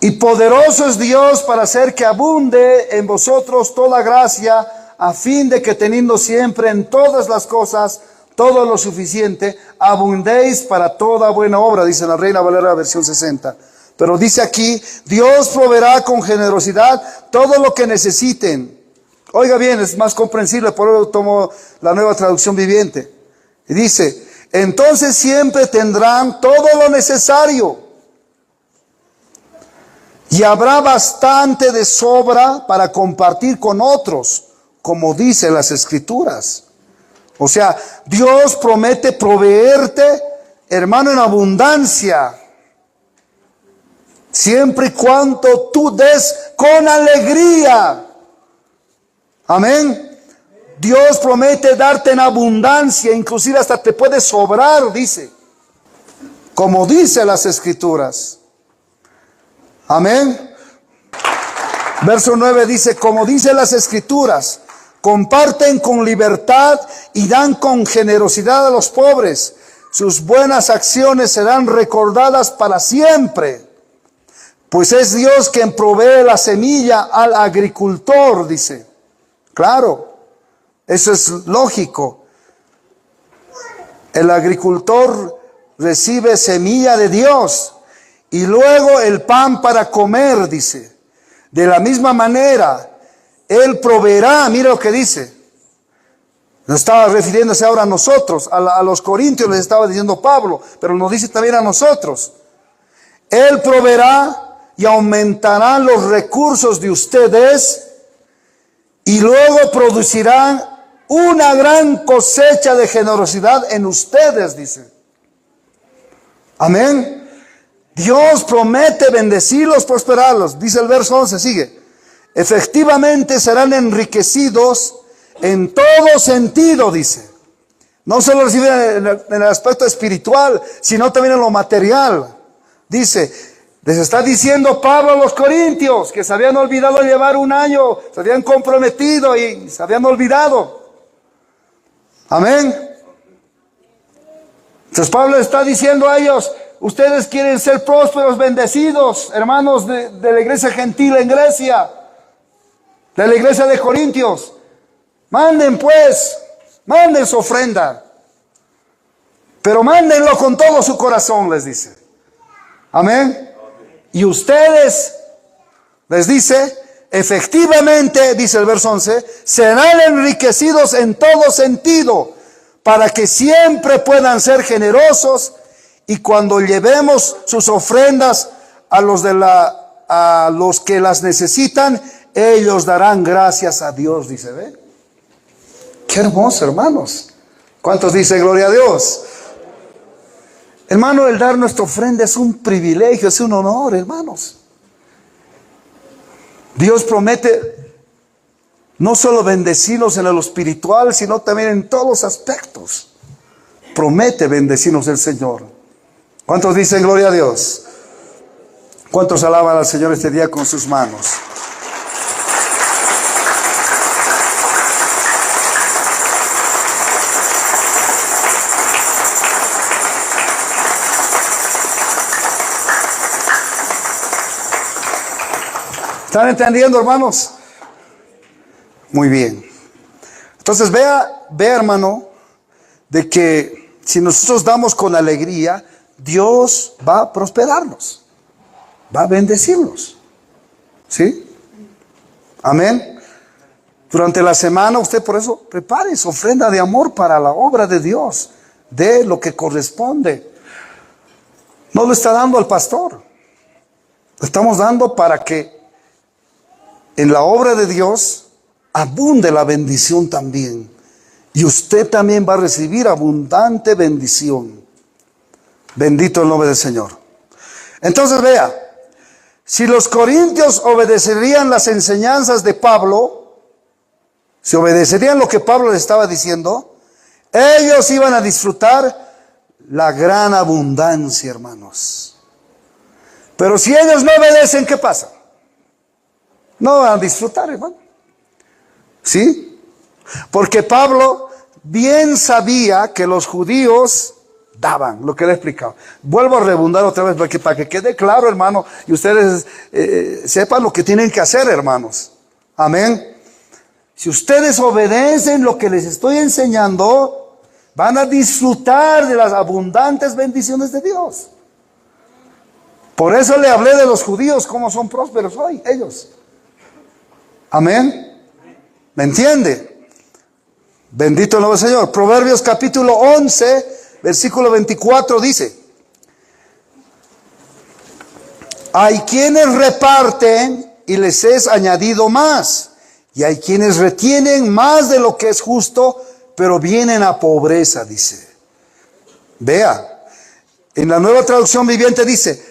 Y poderoso es Dios para hacer que abunde en vosotros toda gracia, a fin de que teniendo siempre en todas las cosas todo lo suficiente, abundéis para toda buena obra, dice la Reina Valera versión 60. Pero dice aquí, Dios proveerá con generosidad todo lo que necesiten. Oiga bien, es más comprensible, por eso tomo la Nueva Traducción Viviente. Y dice, entonces siempre tendrán todo lo necesario. Y habrá bastante de sobra para compartir con otros, como dicen las Escrituras. O sea, Dios promete proveerte, hermano, en abundancia. Siempre y cuando tú des con alegría. Amén. Dios promete darte en abundancia, inclusive hasta te puede sobrar, dice. Como dice las Escrituras. Amén. Verso 9 dice, como dice las Escrituras, comparten con libertad y dan con generosidad a los pobres. Sus buenas acciones serán recordadas para siempre. Pues es Dios quien provee la semilla al agricultor, dice. Claro, eso es lógico. El agricultor recibe semilla de Dios y luego el pan para comer, dice. De la misma manera, Él proveerá, mira lo que dice. No estaba refiriéndose ahora a nosotros, a los corintios les estaba diciendo Pablo, pero nos dice también a nosotros. Él proveerá y aumentarán los recursos de ustedes y luego producirán una gran cosecha de generosidad en ustedes, dice. Amén. Dios promete bendecirlos, prosperarlos. Dice el verso 11, sigue. Efectivamente serán enriquecidos en todo sentido, dice. No solo reciben en el aspecto espiritual, sino también en lo material. Dice, les está diciendo Pablo a los corintios que se habían olvidado llevar un año, se habían comprometido y se habían olvidado. Amén. Entonces Pablo está diciendo a ellos, ustedes quieren ser prósperos, bendecidos, hermanos de la iglesia gentil en Grecia, de la iglesia de Corintios. Manden pues, manden su ofrenda, pero mándenlo con todo su corazón, les dice. Amén. Y ustedes, les dice, efectivamente, dice el verso 11, serán enriquecidos en todo sentido, para que siempre puedan ser generosos, y cuando llevemos sus ofrendas a los que las necesitan, ellos darán gracias a Dios, dice, ¿ve? Qué hermoso, hermanos. ¿Cuántos dicen gloria a Dios? Hermano, el dar nuestra ofrenda es un privilegio, es un honor, hermanos. Dios promete no solo bendecirnos en lo espiritual, sino también en todos los aspectos. Promete bendecirnos el Señor. ¿Cuántos dicen gloria a Dios? ¿Cuántos alaban al Señor este día con sus manos? ¿Están entendiendo, hermanos? Muy bien. Entonces vea, hermano, de que si nosotros damos con alegría, Dios va a prosperarnos, va a bendecirnos. ¿Sí? Amén. Durante la semana usted por eso prepare su ofrenda de amor para la obra de Dios, de lo que corresponde. No lo está dando al pastor, lo estamos dando para que en la obra de Dios abunde la bendición también. Y usted también va a recibir abundante bendición. Bendito el nombre del Señor. Entonces vea, si los corintios obedecerían las enseñanzas de Pablo, si obedecerían lo que Pablo les estaba diciendo, ellos iban a disfrutar la gran abundancia, hermanos. Pero si ellos no obedecen, ¿qué pasa? No van a disfrutar, hermano. ¿Sí? Porque Pablo bien sabía que los judíos daban, lo que le he explicado. Vuelvo a redundar otra vez para que quede claro, hermano, y ustedes sepan lo que tienen que hacer, hermanos. Amén. Si ustedes obedecen lo que les estoy enseñando, van a disfrutar de las abundantes bendiciones de Dios. Por eso le hablé de los judíos, cómo son prósperos hoy, ellos. Amén. ¿Me entiende? Bendito el nombre del Señor. Proverbios capítulo 11, versículo 24 dice: hay quienes reparten y les es añadido más, y hay quienes retienen más de lo que es justo, pero vienen a pobreza, dice. Vea, en la Nueva Traducción Viviente dice: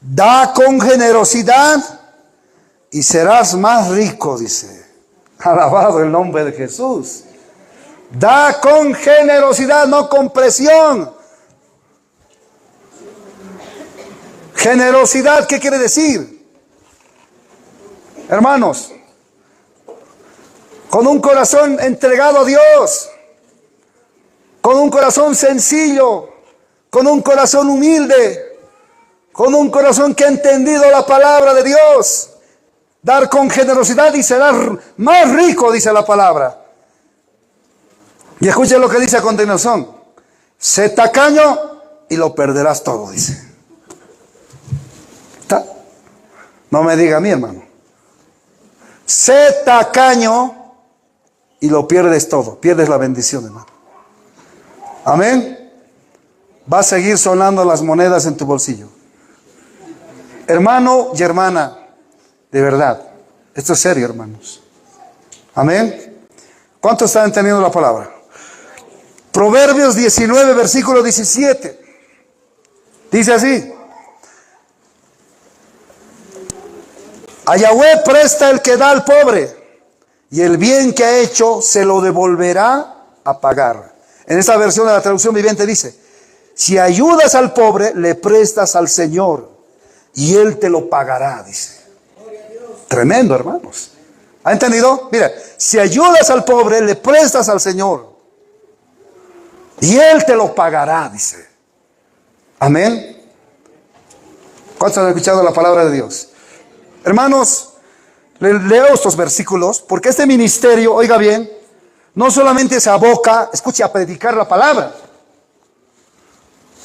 da con generosidad y serás más rico, dice. Alabado el nombre de Jesús. Da con generosidad, no con presión. Generosidad, ¿qué quiere decir? Hermanos, con un corazón entregado a Dios, con un corazón sencillo, con un corazón humilde, con un corazón que ha entendido la palabra de Dios. Dar con generosidad y serás más rico, dice la palabra. Y escuchen lo que dice a continuación: sé tacaño y lo perderás todo, dice. No me diga a mí, hermano. Sé tacaño y lo pierdes todo. Pierdes la bendición, hermano. Amén. Va a seguir sonando las monedas en tu bolsillo. Hermano y hermana, de verdad, esto es serio, hermanos. Amén. ¿Cuántos están entendiendo la palabra? Proverbios 19, versículo 17. Dice así: a Yahweh presta el que da al pobre, y el bien que ha hecho se lo devolverá a pagar. En esta versión de la Traducción Viviente dice: si ayudas al pobre, le prestas al Señor, y Él te lo pagará, dice. Tremendo, hermanos. ¿Ha entendido? Mira, si ayudas al pobre, le prestas al Señor, y Él te lo pagará, dice. Amén. ¿Cuántos han escuchado la palabra de Dios? Hermanos, leo estos versículos porque este ministerio, oiga bien, no solamente se aboca, escuche, a predicar la palabra.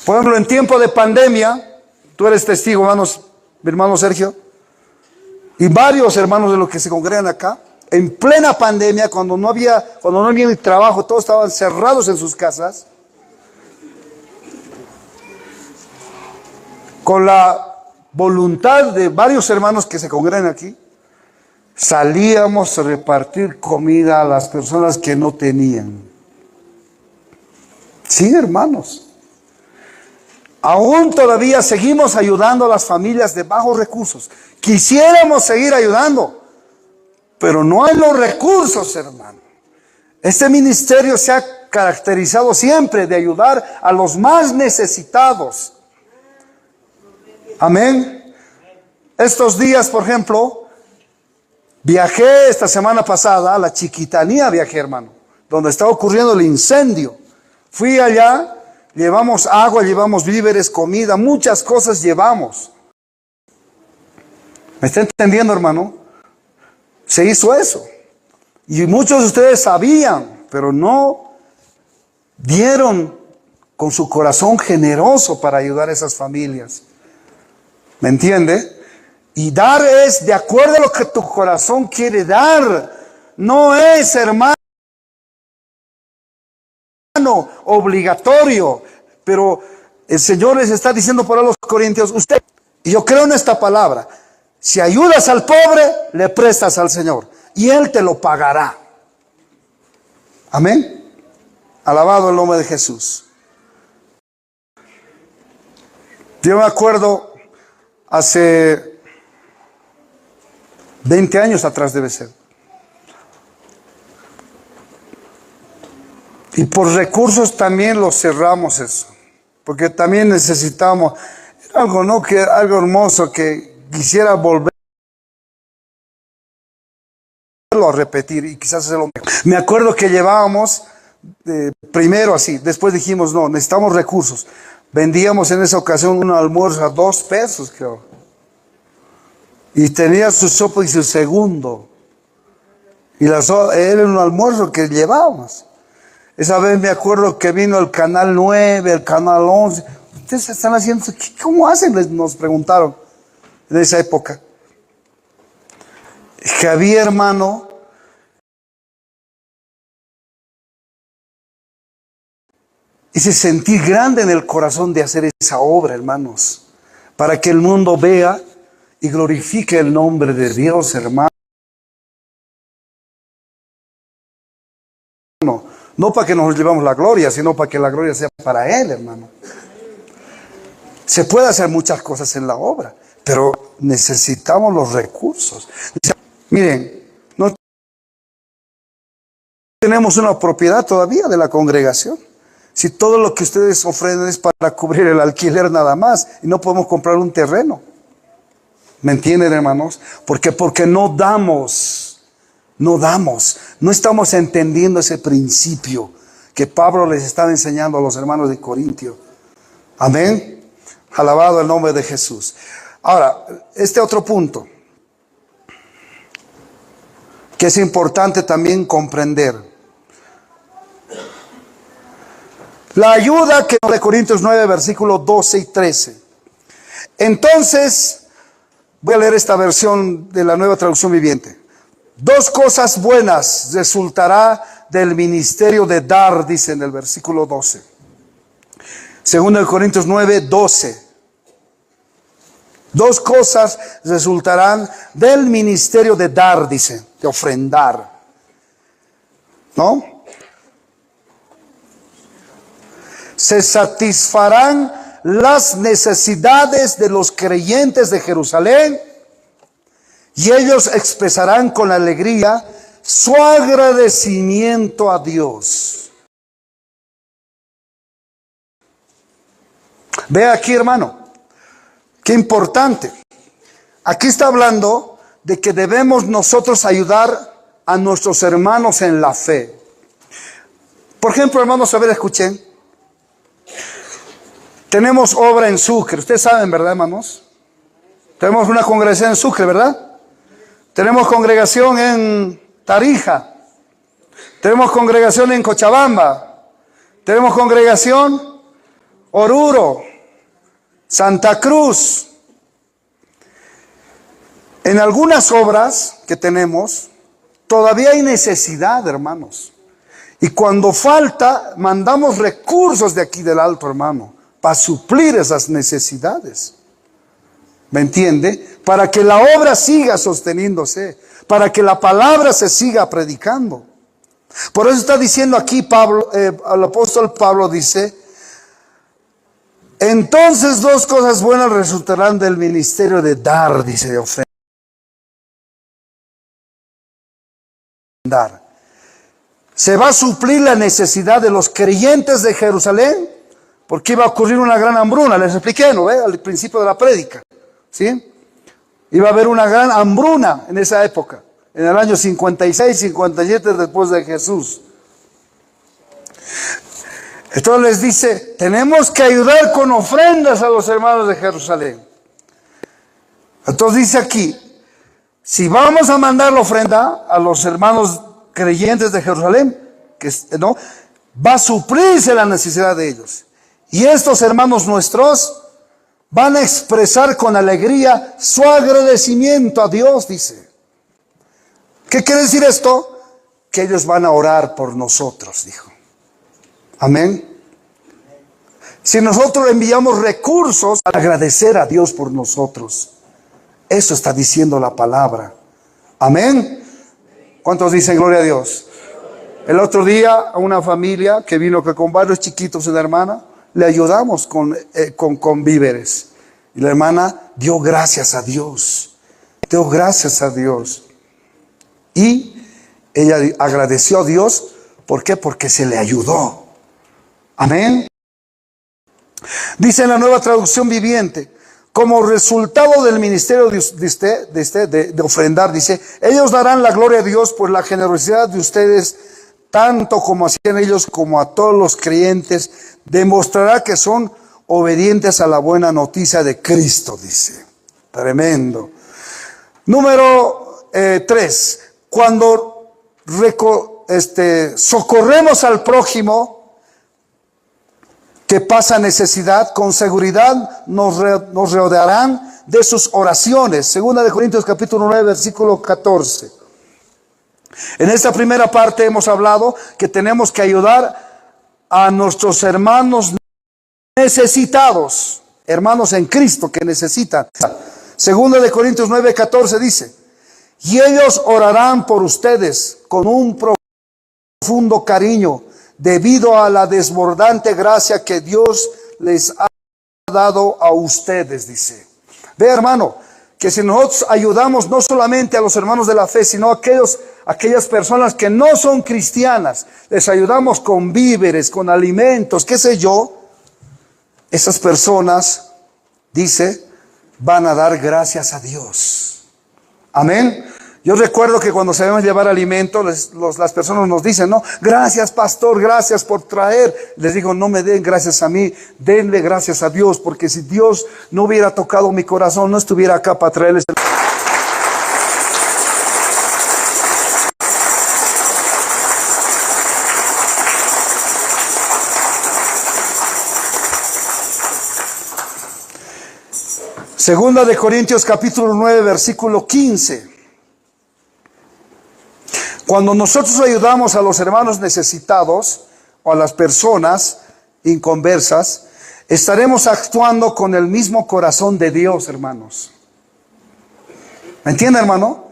Por ejemplo, en tiempo de pandemia, tú eres testigo, hermanos, mi hermano Sergio, y varios hermanos de los que se congregan acá, en plena pandemia, cuando no había trabajo, todos estaban cerrados en sus casas, con la voluntad de varios hermanos que se congregan aquí, salíamos a repartir comida a las personas que no tenían. Sí, hermanos. Aún todavía seguimos ayudando a las familias de bajos recursos. Quisiéramos seguir ayudando, pero no hay los recursos, hermano. Este ministerio se ha caracterizado siempre de ayudar a los más necesitados. Amén. Estos días, por ejemplo, viajé esta semana pasada a la Chiquitanía, hermano, donde está ocurriendo el incendio. Fui allá. Llevamos agua, llevamos víveres, comida, muchas cosas llevamos. ¿Me está entendiendo, hermano? Se hizo eso. Y muchos de ustedes sabían, pero no dieron con su corazón generoso para ayudar a esas familias. ¿Me entiende? Y dar es de acuerdo a lo que tu corazón quiere dar. No es, hermano, obligatorio, pero el Señor les está diciendo por a los corintios, usted, y yo creo en esta palabra, si ayudas al pobre, le prestas al Señor, y Él te lo pagará. Amén. Alabado el nombre de Jesús. Yo me acuerdo hace 20 años atrás debe ser. Y por recursos también lo cerramos eso. Porque también necesitamos algo, ¿no? Algo hermoso que quisiera volverlo a repetir y quizás hacerlo. Me acuerdo que llevábamos primero así, después dijimos, no, necesitamos recursos. Vendíamos en esa ocasión un almuerzo a 2 pesos, creo. Y tenía su sopa y su segundo. Y era un almuerzo que llevábamos. Esa vez me acuerdo que vino el canal 9, el canal 11. Ustedes están haciendo, ¿cómo hacen? Nos preguntaron en esa época. Javier, hermano, hice sentir grande en el corazón de hacer esa obra, hermanos, para que el mundo vea y glorifique el nombre de Dios, hermano. No para que nos llevemos la gloria, sino para que la gloria sea para Él, hermano. Se puede hacer muchas cosas en la obra, pero necesitamos los recursos. Miren, no tenemos una propiedad todavía de la congregación. Si todo lo que ustedes ofrecen es para cubrir el alquiler nada más, y no podemos comprar un terreno. ¿Me entienden, hermanos? Porque no damos. No estamos entendiendo ese principio que Pablo les estaba enseñando a los hermanos de Corintio. Amén. Alabado el nombre de Jesús. Ahora, este otro punto que es importante también comprender. La ayuda que de Corintios 9, versículos 12 y 13. Entonces, voy a leer esta versión de la Nueva Traducción Viviente. 2 cosas buenas resultará del ministerio de dar, dice en el versículo 12. Segundo de Corintios 9, 12. 2 cosas resultarán del ministerio de dar, dice, de ofrendar. ¿No? Se satisfarán las necesidades de los creyentes de Jerusalén. Y ellos expresarán con alegría su agradecimiento a Dios. Ve aquí, hermano, qué importante. Aquí está hablando de que debemos nosotros ayudar a nuestros hermanos en la fe. Por ejemplo, hermanos, a ver, escuchen. Tenemos obra en Sucre. Ustedes saben, ¿verdad, hermanos? Tenemos una congregación en Sucre, ¿verdad? Tenemos congregación en Tarija. Tenemos congregación en Cochabamba. Tenemos congregación Oruro, Santa Cruz. En algunas obras que tenemos, todavía hay necesidad, hermanos. Y cuando falta, mandamos recursos de aquí del alto, hermano, para suplir esas necesidades. ¿Me entiende? Para que la obra siga sosteniéndose, para que la palabra se siga predicando. Por eso está diciendo aquí Pablo, el apóstol Pablo dice, entonces 2 cosas buenas resultarán del ministerio de dar, dice, de ofrendar. Se va a suplir la necesidad de los creyentes de Jerusalén, porque iba a ocurrir una gran hambruna, les expliqué, ¿no? Al principio de la prédica. ¿Sí? Iba a haber una gran hambruna en esa época, en el año 56, 57 después de Jesús. Entonces les dice, tenemos que ayudar con ofrendas a los hermanos de Jerusalén. Entonces dice aquí, si vamos a mandar la ofrenda a los hermanos creyentes de Jerusalén, ¿no? Va a suplirse la necesidad de ellos. Y estos hermanos nuestros van a expresar con alegría su agradecimiento a Dios, dice. ¿Qué quiere decir esto? Que ellos van a orar por nosotros, dijo. Amén. Si nosotros enviamos recursos, a agradecer a Dios por nosotros. Eso está diciendo la palabra. Amén. ¿Cuántos dicen gloria a Dios? El otro día a una familia que vino con varios chiquitos y la hermana, le ayudamos con víveres. Y la hermana dio gracias a Dios. Dio gracias a Dios. Y ella agradeció a Dios. ¿Por qué? Porque se le ayudó. Amén. Dice en la Nueva Traducción Viviente, como resultado del ministerio de ofrendar, dice, ellos darán la gloria a Dios por la generosidad de ustedes tanto como hacían ellos como a todos los creyentes, demostrará que son obedientes a la buena noticia de Cristo, dice. Tremendo. Número 3. Cuando socorremos al prójimo que pasa necesidad, con seguridad nos rodearán de sus oraciones. Segunda de Corintios capítulo 9, versículo 14. En esta primera parte hemos hablado que tenemos que ayudar a nuestros hermanos necesitados, hermanos en Cristo que necesitan. Segunda de Corintios 9, 14 dice: y ellos orarán por ustedes con un profundo cariño, debido a la desbordante gracia que Dios les ha dado a ustedes, dice. Ve, hermano, que si nosotros ayudamos no solamente a los hermanos de la fe, sino a aquellas personas que no son cristianas, les ayudamos con víveres, con alimentos, qué sé yo, esas personas, dice, van a dar gracias a Dios. Amén. Yo recuerdo que cuando sabemos llevar alimento, las personas nos dicen, no, gracias pastor, gracias por traer. Les digo, no me den gracias a mí, denle gracias a Dios, porque si Dios no hubiera tocado mi corazón, no estuviera acá para traerles el... Segunda de Corintios capítulo 9, versículo 15. Cuando nosotros ayudamos a los hermanos necesitados o a las personas inconversas, estaremos actuando con el mismo corazón de Dios, hermanos. ¿Me entiende, hermano?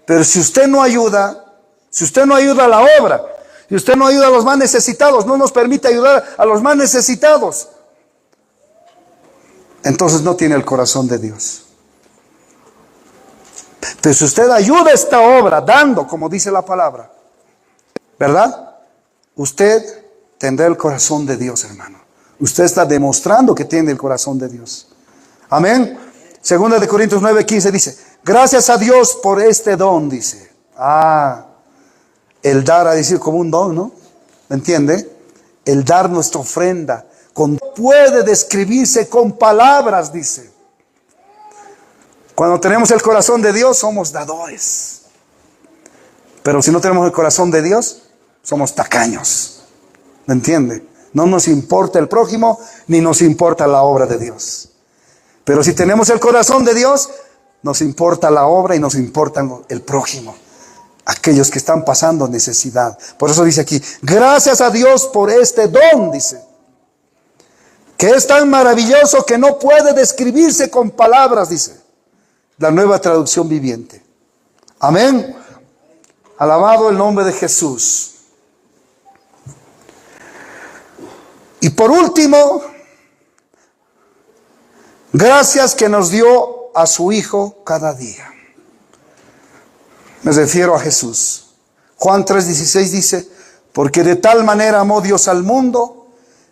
Pero si usted no ayuda a la obra, si usted no ayuda a los más necesitados, no nos permite ayudar a los más necesitados, entonces no tiene el corazón de Dios. Pero si usted ayuda a esta obra, dando, como dice la palabra, ¿verdad? Usted tendrá el corazón de Dios, hermano. Usted está demostrando que tiene el corazón de Dios. Amén. Segunda de Corintios 9:15 dice: gracias a Dios por este don, dice. El dar, a decir como un don, ¿no? ¿Me entiende? El dar nuestra ofrenda puede describirse con palabras, dice. Cuando tenemos el corazón de Dios, somos dadores. Pero si no tenemos el corazón de Dios, somos tacaños. ¿Me entiende? No nos importa el prójimo, ni nos importa la obra de Dios. Pero si tenemos el corazón de Dios, nos importa la obra y nos importa el prójimo. Aquellos que están pasando necesidad. Por eso dice aquí, gracias a Dios por este don, dice. Que es tan maravilloso que no puede describirse con palabras, dice la Nueva Traducción Viviente. Amén. Alabado el nombre de Jesús. Y por último, gracias que nos dio a su Hijo cada día. Me refiero a Jesús. Juan 3:16 dice: porque de tal manera amó Dios al mundo,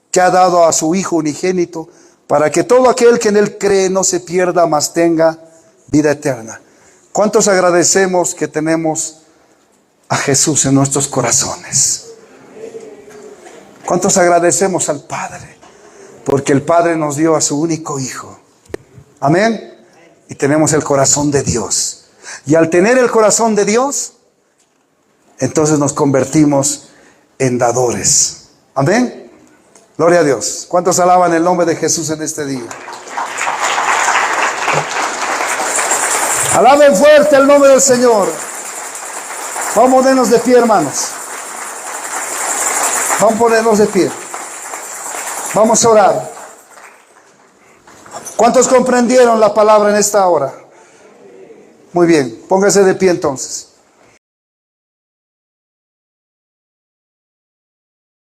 que ha dado a su Hijo unigénito, para que todo aquel que en Él cree no se pierda, mas tenga vida eterna. ¿Cuántos agradecemos que tenemos a Jesús en nuestros corazones? ¿Cuántos agradecemos al Padre? Porque el Padre nos dio a su único Hijo. Amén. Y tenemos el corazón de Dios. Y al tener el corazón de Dios, entonces nos convertimos en dadores. Amén. Gloria a Dios. ¿Cuántos alaban el nombre de Jesús en este día? Alaben fuerte el nombre del Señor. Vamos a ponernos de pie, hermanos. Vamos a ponernos de pie. Vamos a orar. ¿Cuántos comprendieron la palabra en esta hora? Muy bien, póngase de pie entonces.